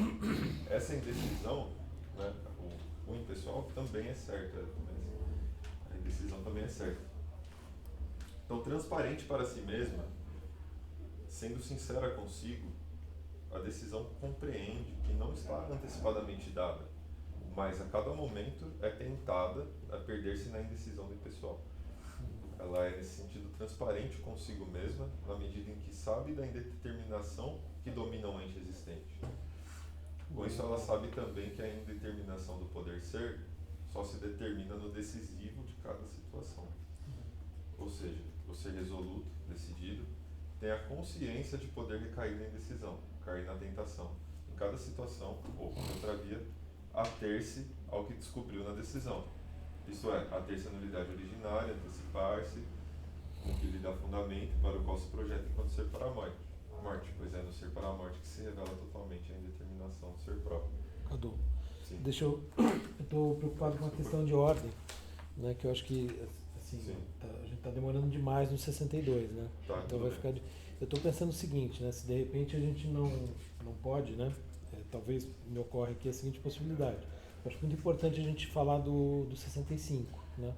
Essa indecisão, né, o impessoal também é certa, mas a indecisão também é certa. Então, transparente para si mesma, sendo sincera consigo, a decisão compreende que não está antecipadamente dada, mas a cada momento é tentada a perder-se na indecisão do impessoal. Ela é, nesse sentido, transparente consigo mesma, na medida em que sabe da indeterminação que domina um ente existente. Com isso, ela sabe também que a indeterminação do poder ser só se determina no decisivo de cada situação. Ou seja, o ser resoluto, decidido, tem a consciência de poder recair na indecisão, cair na tentação, em cada situação, ou, por outra via, ater-se ao que descobriu na decisão. Isto é, ater-se à nulidade originária, antecipar-se, com que lhe dá fundamento para o qual se projeta enquanto ser para a morte, pois é no ser para a morte que se revela totalmente a indeterminação do ser próprio. Cadu, Sim. deixa eu estou preocupado com a questão de ordem, né, que eu acho que assim, a gente está demorando demais no 62, né? Tá, Então vai bem. ficar eu estou pensando o seguinte, né, se de repente a gente não pode, né, talvez me ocorre aqui a seguinte possibilidade. Eu acho muito importante a gente falar do 65, né?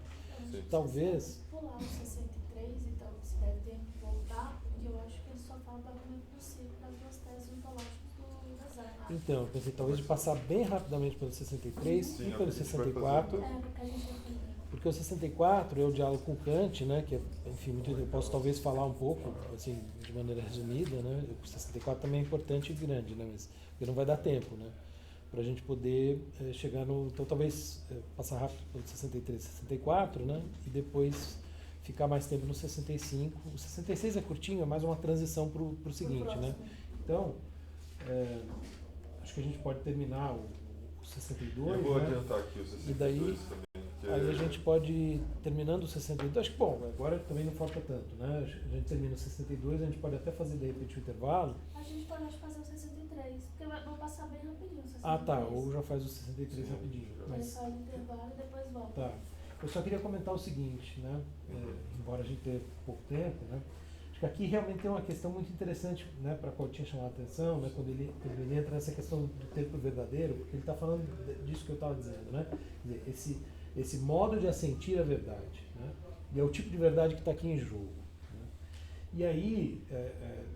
Sim. Talvez Pular o 63, então você deve ter que voltar, porque eu acho que ele só fala do argumento possível para as duas teses ontológicas do design. então, eu pensei talvez de passar bem rapidamente pelo 63 Sim, e é o pelo que a gente vai 64. fazer. Porque a gente vai fazer. Porque o 64 é o diálogo com Kant, né, que é, enfim, eu posso talvez falar um pouco, assim, de maneira resumida, né, o 64 também é importante e grande, né, mas porque não vai dar tempo, né, para a gente poder chegar no, então talvez passar rápido pelo 63 e 64, né, e depois ficar mais tempo no 65. O 66 é curtinho, é mais uma transição para o seguinte, né, então, acho que a gente pode terminar o 62, Eu vou né? adiantar aqui o 62 E daí, também. Porque aí a gente pode ir terminando o 62, acho que bom, agora também não falta tanto, né? A gente termina o 62, a gente pode até fazer de repente o intervalo. A gente pode fazer o 63, porque vou passar bem rapidinho o 63. Ah tá, ou já faz o 63 Sim, rapidinho. já. Aí Mas, sai do intervalo e depois volta. tá. Eu só queria comentar o seguinte, né? Embora a gente tenha pouco tempo, né? Acho que aqui realmente tem uma questão muito interessante, né, para a qual tinha chamado a atenção, né, quando ele entra nessa questão do tempo verdadeiro, porque ele está falando disso que eu estava dizendo, né? Quer dizer, esse modo de assentir a verdade, né? E é o tipo de verdade que está aqui em jogo. Né? E aí,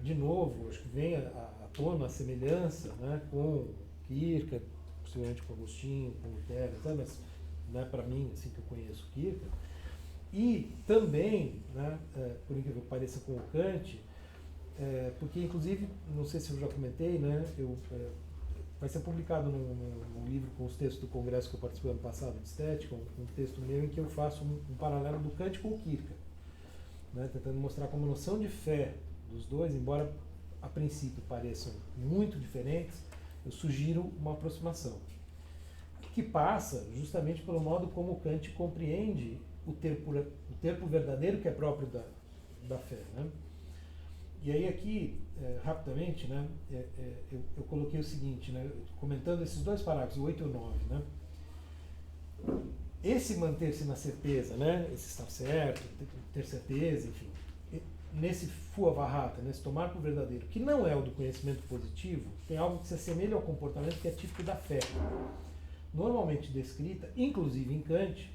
de novo, acho que vem à tona a semelhança, né, com Kierkegaard, possivelmente com Agostinho, com Lutero, mas, né, para mim, assim que eu conheço Kierkegaard, e também, né, por incrível que pareça, com o Kant, porque inclusive, não sei se eu já comentei, né, vai ser publicado num livro com os textos do congresso que eu participei ano passado de estética, um texto meu em que eu faço um paralelo do Kant com o Kierkegaard, né, tentando mostrar como a noção de fé dos dois, embora a princípio pareçam muito diferentes, eu sugiro uma aproximação, que passa justamente pelo modo como Kant compreende o termo verdadeiro que é próprio da fé, né? E aí aqui, rapidamente, né, eu coloquei o seguinte, né, comentando esses dois parágrafos, o 8 e o 9, né? Esse manter-se na certeza, né, esse estar certo, ter certeza, enfim, nesse fua varrata, nesse tomar por verdadeiro, que não é o do conhecimento positivo, tem algo que se assemelha ao comportamento que é típico da fé, normalmente descrita, inclusive em Kant,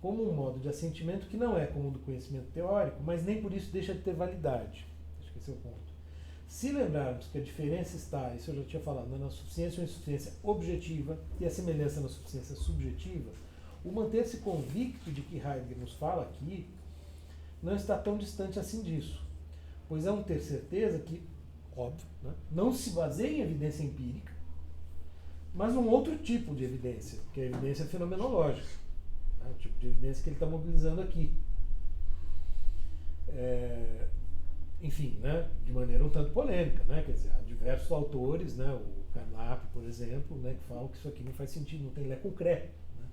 como um modo de assentimento que não é como o do conhecimento teórico, mas nem por isso deixa de ter validade. Acho que esse é o ponto. Se lembrarmos que a diferença está, isso eu já tinha falado, na suficiência ou insuficiência objetiva e a semelhança na suficiência subjetiva, o manter-se convicto de que Heidegger nos fala aqui não está tão distante assim disso, pois é um ter certeza que, óbvio, né, não se baseia em evidência empírica, mas num outro tipo de evidência, que é a evidência fenomenológica. O tipo de evidência que ele está mobilizando aqui. Enfim, né, de maneira um tanto polêmica, né, quer dizer, há diversos autores, né, o Carnap, por exemplo, né, que falam que isso aqui não faz sentido, não tem lé concreto. Né?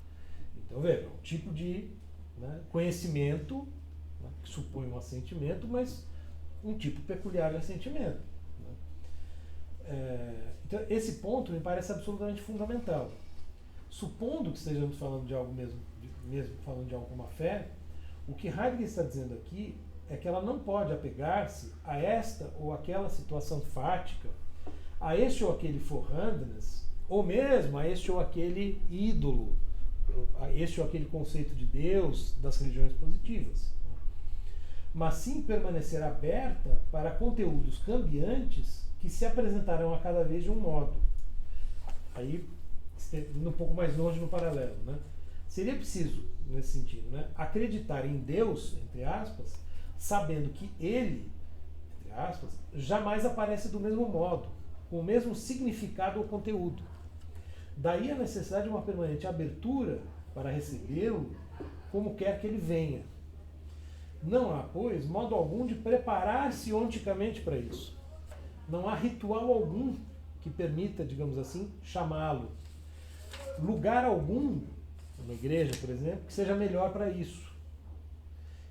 Então, veja, é um tipo de, né, conhecimento, né, que supõe um assentimento, mas um tipo peculiar de assentimento. Né? Então, esse ponto me parece absolutamente fundamental. Supondo que estejamos falando de algo mesmo falando de algo como a fé, o que Heidegger está dizendo aqui é que ela não pode apegar-se a esta ou aquela situação fática, a este ou aquele vorhandenes, ou mesmo a este ou aquele ídolo, a este ou aquele conceito de Deus das religiões positivas, mas sim permanecer aberta para conteúdos cambiantes que se apresentarão a cada vez de um modo. Aí, indo um pouco mais longe no paralelo, né? Seria preciso, nesse sentido, né, acreditar em Deus, entre aspas, sabendo que Ele, entre entre aspas, jamais aparece do mesmo modo, com o mesmo significado ou conteúdo. Daí a necessidade de uma permanente abertura para recebê-lo como quer que ele venha. Não há, pois, modo algum de preparar-se onticamente para isso. Não há ritual algum que permita, digamos assim, chamá-lo. Lugar algum, uma igreja, por exemplo, que seja melhor para isso.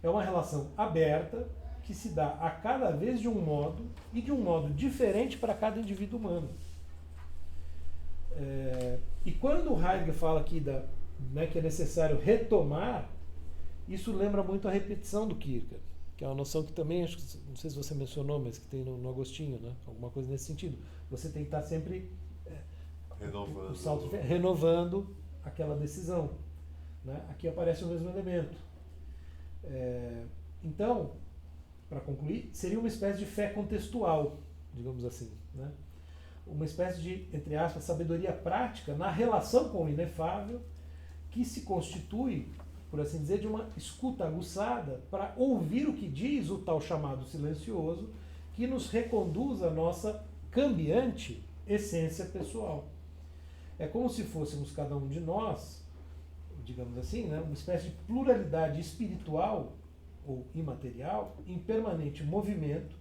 É uma relação aberta que se dá a cada vez de um modo e de um modo diferente para cada indivíduo humano. E quando o Heidegger fala aqui que é necessário retomar, isso lembra muito a repetição do Kierkegaard, que é uma noção que também, acho que, não sei se você mencionou, mas que tem no Agostinho, né? Alguma coisa nesse sentido. Você tem que estar sempre renovando aquela decisão. Né? Aqui aparece o mesmo elemento. Então, para concluir, seria uma espécie de fé contextual, digamos assim. Né? Uma espécie de, entre aspas, sabedoria prática na relação com o inefável, que se constitui, por assim dizer, de uma escuta aguçada para ouvir o que diz o tal chamado silencioso, que nos reconduz à nossa cambiante essência pessoal. É como se fôssemos cada um de nós, digamos assim, né, uma espécie de pluralidade espiritual ou imaterial em permanente movimento,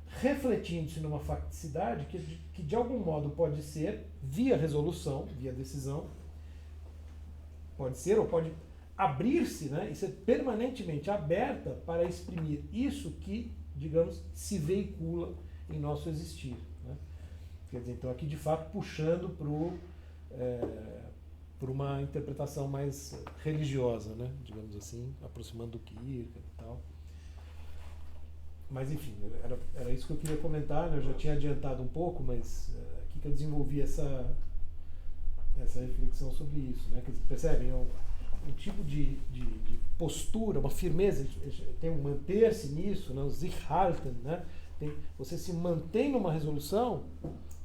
refletindo-se numa facticidade que de algum modo pode ser, via resolução, via decisão, pode ser ou pode abrir-se, né, e ser permanentemente aberta para exprimir isso que, digamos, se veicula em nosso existir. Né? Quer dizer, então aqui de fato puxando para uma interpretação mais religiosa, né, digamos assim, aproximando do Kierkegaard e tal. Mas enfim, era isso que eu queria comentar, né? Eu já tinha adiantado um pouco, mas aqui que eu desenvolvi essa reflexão sobre isso. Né? Quer dizer, percebem? Um tipo de postura, uma firmeza, tem um manter-se nisso, né? O sich halten, né? Você se mantém numa resolução,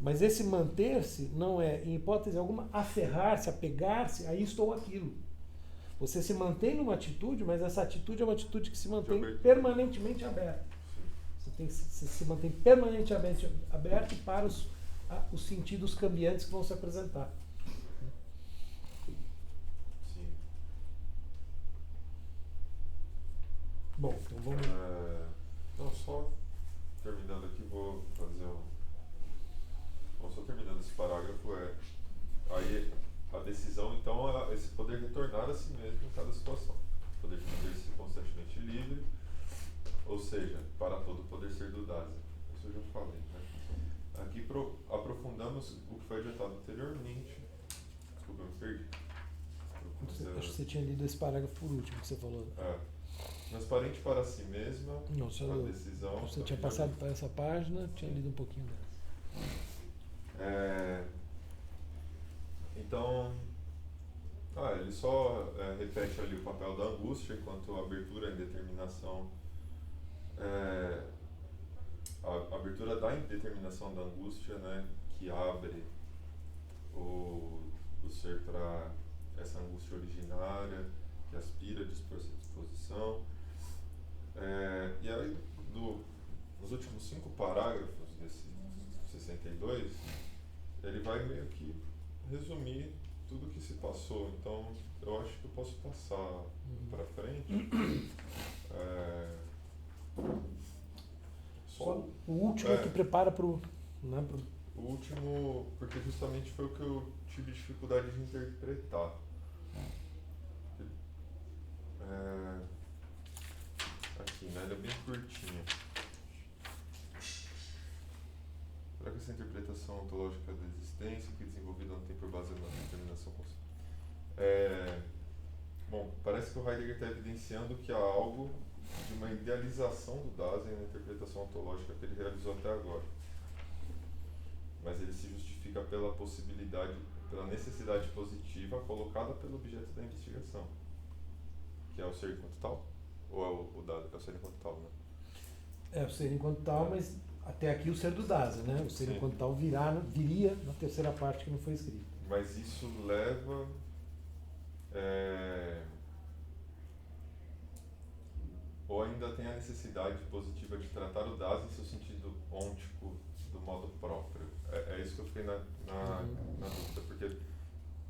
mas esse manter-se não é, em hipótese alguma, aferrar-se, apegar-se a isto ou aquilo. Você se mantém numa atitude, mas essa atitude é uma atitude que se mantém permanentemente aberta. Você se mantém permanentemente aberto para os sentidos cambiantes que vão se apresentar. Sim. Bom, então vamos... Não, só terminando aqui, vou fazer Bom, só terminando esse parágrafo, aí a decisão, então, é esse poder retornar a si mesmo em cada situação. Poder de manter-se constantemente livre, ou seja, para todo poder ser do Dasein. Isso eu já falei. Né? Aqui aprofundamos o que foi adiantado anteriormente. Desculpa, eu me perdi. Acho que você tinha lido esse parágrafo por último que você falou. Transparente para si mesma, não, a decisão... Você tinha passado para essa página, tinha lido um pouquinho dessa. Então, ele só repete ali o papel da angústia enquanto abertura à indeterminação. A abertura da indeterminação da angústia, né, que abre o ser para essa angústia originária, que aspira a dispor essa disposição. E aí, nos últimos 5 parágrafos desse 62, ele vai meio que resumir tudo o que se passou. Então, eu acho que eu posso passar para frente. O último que prepara para o... O último, porque justamente foi o que eu tive dificuldade de interpretar. Aqui, né? Ele é bem curtinho. Será que essa interpretação ontológica da existência, que desenvolvida não tem por base uma determinação bom, parece que o Heidegger está evidenciando que há algo de uma idealização do Dasein na interpretação ontológica que ele realizou até agora. Mas ele se justifica pela possibilidade, pela necessidade positiva colocada pelo objeto da investigação, que é o ser enquanto tal? Ou é o ser enquanto tal, né? É o ser enquanto tal, mas até aqui o ser do Dasein, né? O ser enquanto tal viria na terceira parte que não foi escrita. Mas isso leva... ou ainda tem a necessidade positiva de tratar o DAS em seu sentido ôntico do modo próprio? É isso que eu fiquei na dúvida, porque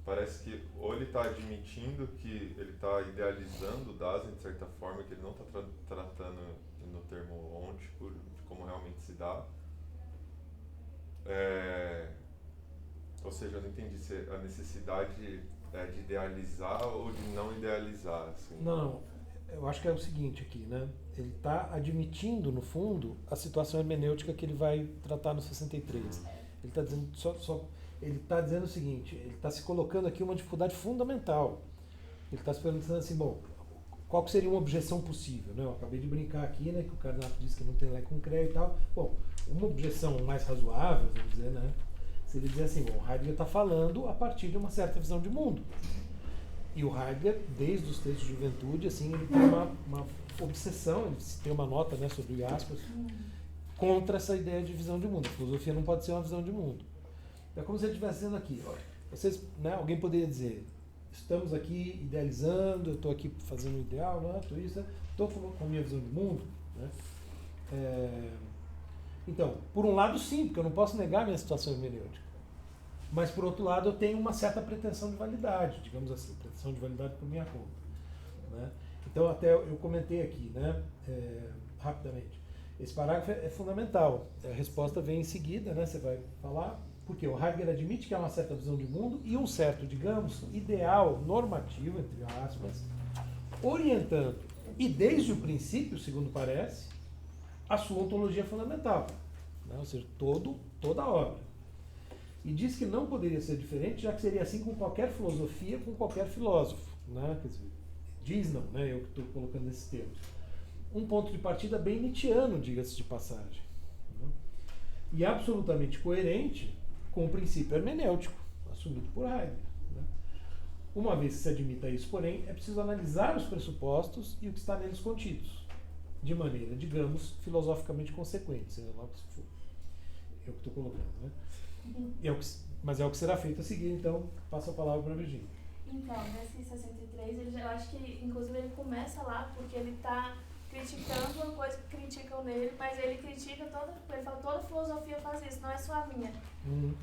parece que ou ele está admitindo que ele está idealizando o DAS de certa forma, que ele não está tratando no termo ôntico de como realmente se dá. Ou seja, eu não entendi se a necessidade é de idealizar ou de não idealizar. Assim. Não, eu acho que é o seguinte aqui, né? Ele está admitindo, no fundo, a situação hermenêutica que ele vai tratar no 63. Ele está dizendo ele está dizendo o seguinte, ele está se colocando aqui uma dificuldade fundamental. Ele está se perguntando assim, bom, qual que seria uma objeção possível? Né? Eu acabei de brincar aqui, né, que o Carnato disse que não tem lé com cré e tal. Bom, uma objeção mais razoável, vamos dizer, né? Se ele dizer assim, bom, o Heidegger está falando a partir de uma certa visão de mundo. E o Heidegger, desde os textos de juventude, assim, ele tem uma obsessão, ele tem uma nota, né, sobre o Jaspers, contra essa ideia de visão de mundo. A filosofia não pode ser uma visão de mundo. É como se ele estivesse dizendo aqui, olha, vocês, né, alguém poderia dizer, estamos aqui idealizando, eu estou aqui fazendo o ideal, né, estou com a minha visão de mundo. Né? Então, por um lado sim, porque eu não posso negar a minha situação hermenêutica. Mas por outro lado eu tenho uma certa pretensão de validade, digamos assim, pretensão de validade por minha conta. Né? Então até eu comentei aqui, né, rapidamente. Esse parágrafo é fundamental. A resposta vem em seguida, né, você vai falar, porque o Heidegger admite que há uma certa visão de mundo e um certo, digamos, ideal normativo, entre aspas, orientando, e desde o princípio, segundo parece, a sua ontologia fundamental, né? Ou seja, toda a obra. E diz que não poderia ser diferente, já que seria assim com qualquer filosofia, com qualquer filósofo. Né? Quer dizer, diz não, né? Eu que estou colocando esses termos. Um ponto de partida bem nietzschiano, diga-se de passagem. Né? E absolutamente coerente com o princípio hermenêutico, assumido por Heidegger. Né? Uma vez que se admita isso, porém, é preciso analisar os pressupostos e o que está neles contidos, de maneira, digamos, filosoficamente consequente, seja lá o que for. É o que estou colocando, né? Mas é o que será feito a seguir, então passo a palavra para a Virginia. Então, nesse 63, eu acho que inclusive ele começa lá porque ele está criticando uma coisa que criticam nele, mas ele critica ele fala, toda filosofia faz isso, não é só a minha.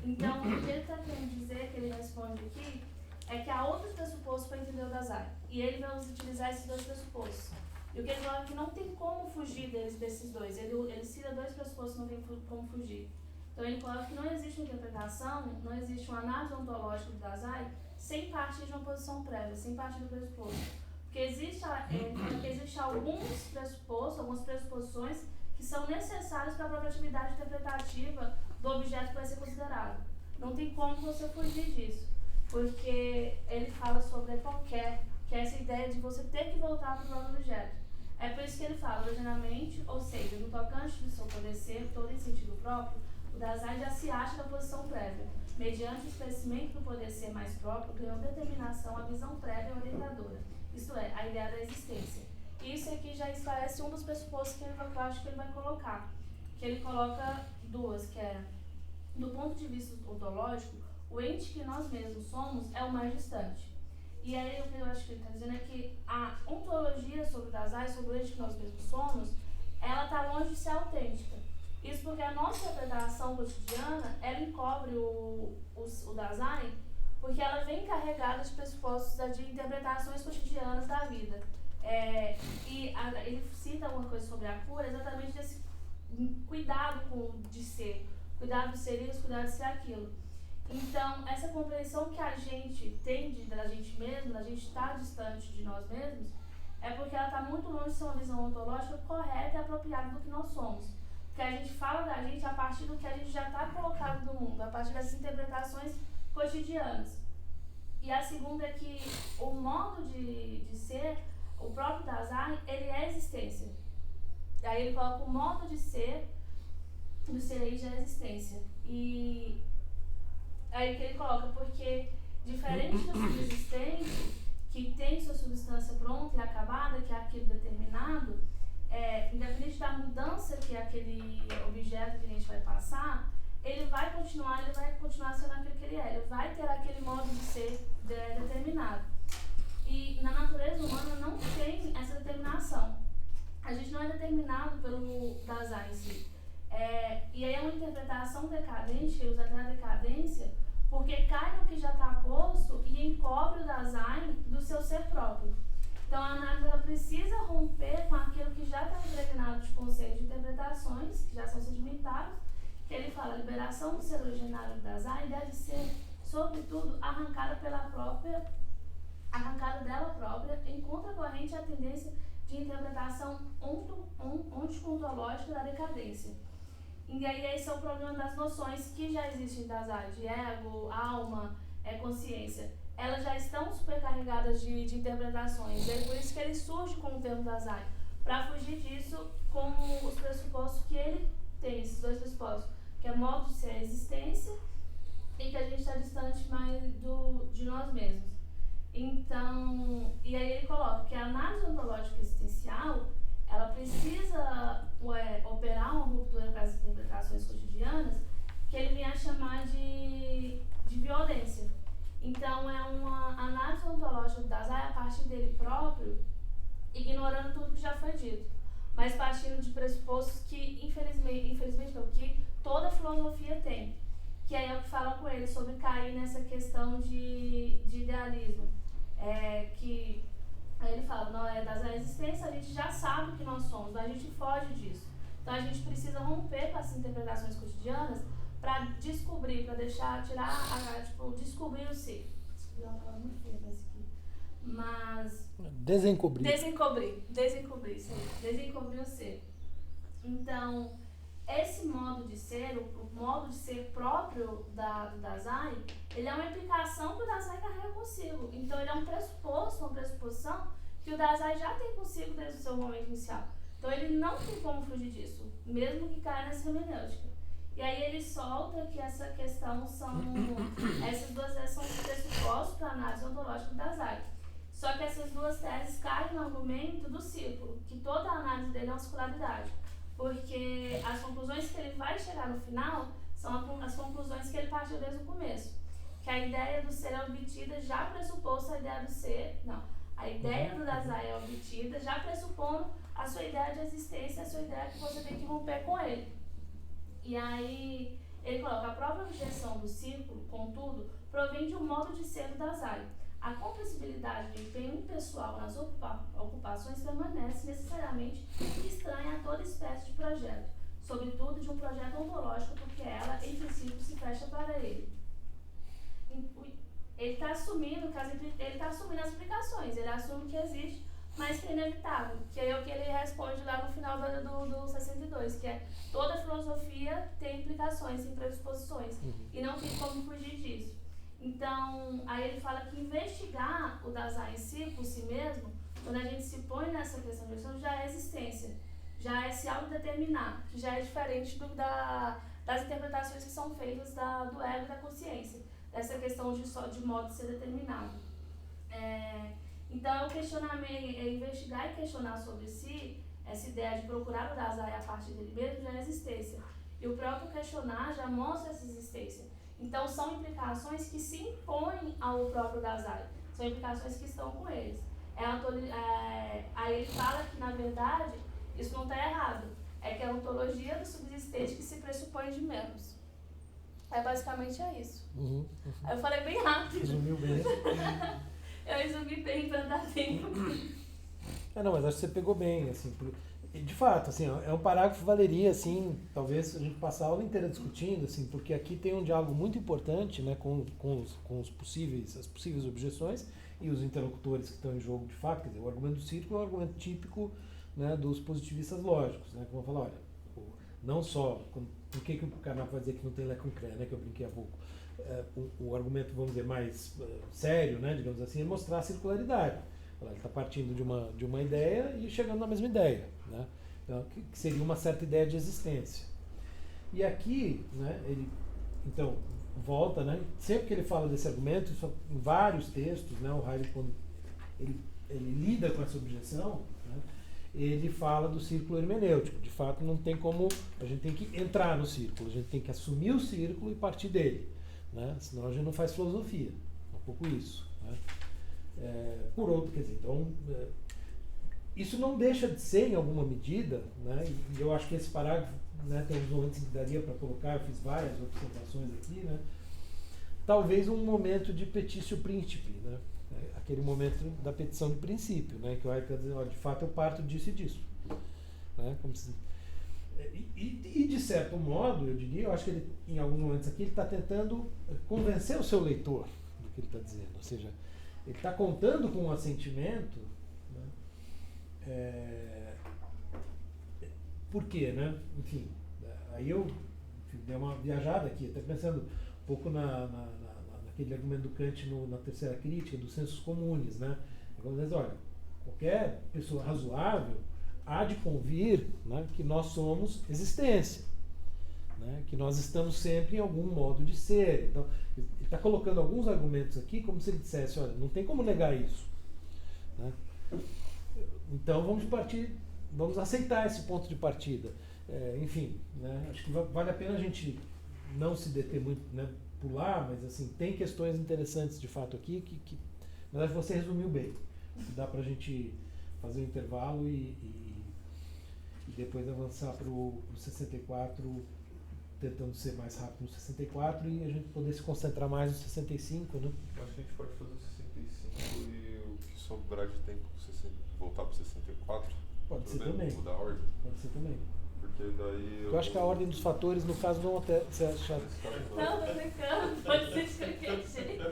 Então, o que ele está querendo dizer, que ele responde aqui, é que há outros pressupostos para entender o Dasein. E ele vai utilizar esses dois pressupostos. E o que ele fala é que não tem como fugir desses dois. Ele cita dois pressupostos que não tem como fugir. Então ele coloca que não existe uma interpretação, não existe uma análise ontológica do Dasein sem partir de uma posição prévia, sem partir do pressuposto. Porque existe alguns pressupostos, algumas pressuposições que são necessárias para a própria atividade interpretativa do objeto que vai ser considerado. Não tem como você fugir disso, porque ele fala sobre a qualquer, que é essa ideia de você ter que voltar para o próprio objeto. É por isso que ele fala, originalmente, ou seja, no tocante do seu poder ser, todo em sentido próprio, o Dasein já se acha na posição prévia. Mediante o esclarecimento do poder ser mais próprio, ganhou determinação a visão prévia orientadora, isto é, a ideia da existência. Isso aqui já esclarece um dos pressupostos que eu acho que ele vai colocar. Que ele coloca duas, que é, do ponto de vista ontológico, o ente que nós mesmos somos é o mais distante. E aí o que eu acho que ele está dizendo é que a ontologia sobre o Dasein, sobre o ente que nós mesmos somos, ela está longe de ser autêntica. Isso porque a nossa interpretação cotidiana, ela encobre o Dasein, porque ela vem carregada de pressupostos de interpretações cotidianas da vida. Ele cita alguma coisa sobre a cura, exatamente desse cuidado de ser, cuidado de ser isso, cuidado de ser aquilo. Então, essa compreensão que a gente tem da gente mesmo, da gente estar distante de nós mesmos, é porque ela está muito longe de ser uma visão ontológica correta e apropriada do que nós somos. Porque a gente fala da gente a partir do que a gente já está colocado no mundo, a partir dessas interpretações cotidianas. E a segunda é que o modo de ser, o próprio Dasein, ele é existência. E aí ele coloca o modo de ser, do ser aí já é existência. E aí que ele coloca, porque diferente do subsistente, que tem sua substância pronta e acabada, que é aquilo determinado, independente da mudança que aquele objeto que a gente vai passar, ele vai continuar sendo aquilo que ele é, ele vai ter aquele modo de ser determinado. E na natureza humana não tem essa determinação. A pelo Dasein em si. E aí é uma interpretação decadente, que usa até a decadência, porque cai no que já está posto e encobre o Dasein do seu ser próprio. Então a análise ela precisa romper com aquilo que já está impregnado de conceitos de interpretações, que já são sedimentados, que ele fala, a liberação do ser originário do Dasein deve ser, sobretudo, arrancada dela própria, em contracorrente à tendência de interpretação ontoontológica da decadência. E aí esse é o problema das noções que já existem em Dasein, de ego, alma, consciência. Elas já estão supercarregadas de interpretações. É por isso que ele surge com o termo Dasein, para fugir disso com os pressupostos que ele tem, esses dois pressupostos, que é modo de ser a existência e que a gente está distante mais de nós mesmos. Então, e aí ele coloca que a análise ontológica existencial, ela precisa operar uma ruptura com as interpretações cotidianas, que ele vem a chamar de violência. Então, é uma análise ontológica do Dasein a partir dele próprio, ignorando tudo que já foi dito, mas partindo de pressupostos que, infelizmente não, que toda filosofia tem, que aí é o que fala com ele sobre cair nessa questão de idealismo. Que aí ele fala, não é da existência, a gente já sabe o que nós somos, mas a gente foge disso. Então a gente precisa romper com essas interpretações cotidianas para descobrir, para descobrir o ser. Descobrir é uma palavra muito feia dessa aqui. Mas... Desencobrir, sim. Desencobrir o ser. Então, esse modo de ser, o modo de ser próprio do Dasein, ele é uma implicação que o Dasein carrega consigo. Então, ele é um pressuposto, uma pressuposição que o Dasein já tem consigo desde o seu momento inicial. Então, ele não tem como fugir disso, mesmo que caia nessa hermenêutica. E aí ele solta que essa questão essas duas teses são os pressupostos para a análise ontológica do Dasein. Só que essas duas teses caem no argumento do círculo, que toda a análise dele é uma circularidade. Porque as conclusões que ele vai chegar no final são as conclusões que ele partiu desde o começo. Que a ideia do ser é obtida já pressuposto a ideia do ser. Não. A ideia do Dasein é obtida já pressupondo a sua ideia de existência, a sua ideia que você tem que romper com ele. E aí ele coloca a própria objeção do círculo, contudo, provém de um modo de ser do Dasein. A comprensibilidade do empenho impessoal nas ocupações permanece necessariamente estranha a toda espécie de projeto, sobretudo de um projeto ontológico, porque ela, em princípio, se fecha para ele. Ele está assumindo as explicações, ele assume que existe, mas que é inevitável, que é o que ele responde lá no final do 62, que é toda filosofia tem implicações, tem predisposições, e não tem como fugir disso. Então, aí ele fala que investigar o Dasein em si, por si mesmo, quando a gente se põe nessa questão de existência, já é existência, já é se autodeterminar, que já é diferente das interpretações que são feitas do ego e da consciência, dessa questão de modo de ser determinado. Então, investigar e questionar sobre si, essa ideia de procurar o Dasein a partir dele mesmo, já é existência. E o próprio questionar já mostra essa existência. Então, são implicações que se impõem ao próprio Dasein. São implicações que estão com eles. Aí ele fala que, na verdade, isso não está errado. É que é a ontologia do subsistente que se pressupõe de menos. Basicamente é isso. Aí eu falei bem rápido. Resumiu bem. Eu resumi bem para dar tempo. Não, mas acho que você pegou bem, assim, de fato, assim, é um parágrafo que valeria, assim, talvez a gente passar a aula inteira discutindo, assim, porque aqui tem um diálogo muito importante, né, com as possíveis objeções e os interlocutores que estão em jogo de fato. Quer dizer, o argumento do círculo é um argumento típico, né, dos positivistas lógicos, né, que vão falar, olha, não só, por que o Carnap vai dizer que não tem lé concreto, né, que eu brinquei há pouco, o argumento, vamos dizer, mais sério, né, digamos assim, é mostrar a circularidade. Ele está partindo de uma ideia e chegando na mesma ideia, né? Então, que seria uma certa ideia de existência. E aqui, né, ele então volta, né, sempre que ele fala desse argumento, isso em vários textos, né, o Heidegger, quando ele lida com essa objeção, né, ele fala do círculo hermenêutico. De fato, não tem como, a gente tem que entrar no círculo, a gente tem que assumir o círculo e partir dele, né? Senão a gente não faz filosofia. É um pouco isso, né? Por outro, quer dizer, então, isso não deixa de ser, em alguma medida, né, e eu acho que esse parágrafo, né, tem uns momentos que daria para colocar, eu fiz várias observações aqui, né, talvez um momento de petício príncipe, né, aquele momento da petição de princípio, né, que o Hayek está dizendo, ó, de fato eu parto disso e disso. Né, como se, e de certo modo, eu diria, eu acho que ele, em alguns momentos aqui, ele está tentando convencer o seu leitor do que ele está dizendo, ou seja, ele está contando com um assentimento, né, por quê, né? Enfim, aí eu dei uma viajada aqui, até pensando um pouco naquele argumento do Kant na terceira crítica, dos sensus comunes, né? Quando ele diz, olha, qualquer pessoa razoável há de convir, né, que nós somos existência, né, que nós estamos sempre em algum modo de ser. Então, ele está colocando alguns argumentos aqui como se ele dissesse, olha, não tem como negar isso. Né? Então vamos aceitar esse ponto de partida. Enfim, né, acho que vale a pena a gente não se deter muito, né, pular, mas assim, tem questões interessantes de fato aqui que na verdade você resumiu bem. Dá para a gente fazer um intervalo e depois avançar para o 64, tentando ser mais rápido no 64 e a gente poder se concentrar mais no 65, né? Acho que a gente pode fazer o 65 e o que sobrar de tempo voltar para o 64. Pode ser bem, também. Mudar a ordem. Pode ser também. Porque daí Eu acho que a ordem dos fatores, no caso, não altera. Você acha? Não, tô brincando, pode ser de qualquer jeito.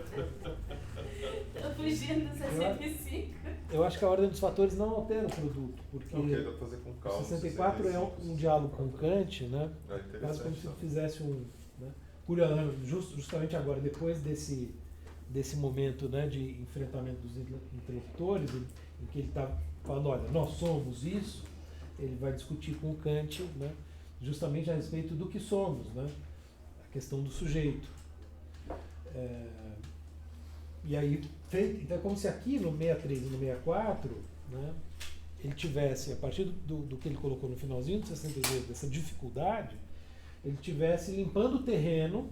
Tô fugindo do 65. Eu acho que a ordem dos fatores não altera o produto, porque Ok, dá pra fazer com calma. o 64 é um diálogo com Kant, né? É Quase como interessante. se Tá? fizesse um... Né? Justamente agora, depois desse momento, né, de enfrentamento dos interlocutores, em que ele está falando, olha, nós somos isso, ele vai discutir com o Kant, né, justamente a respeito do que somos, né, a questão do sujeito. E aí, então é como se aqui no 63 e no 64, né, ele tivesse, a partir do que ele colocou no finalzinho do 62, dessa dificuldade, ele tivesse limpando o terreno,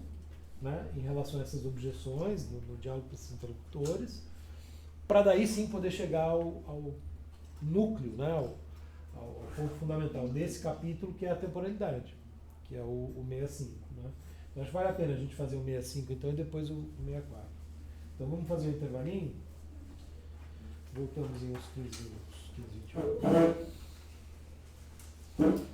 né, em relação a essas objeções, no diálogo com esses interlocutores, para daí sim poder chegar ao núcleo, né, ao ponto fundamental desse capítulo, que é a temporalidade, que é o 65. Né? Então acho que vale a pena a gente fazer o 65 então, e depois o 64. Então vamos fazer um intervalinho. Voltamos em uns 15 minutos, 15, 20 minutos.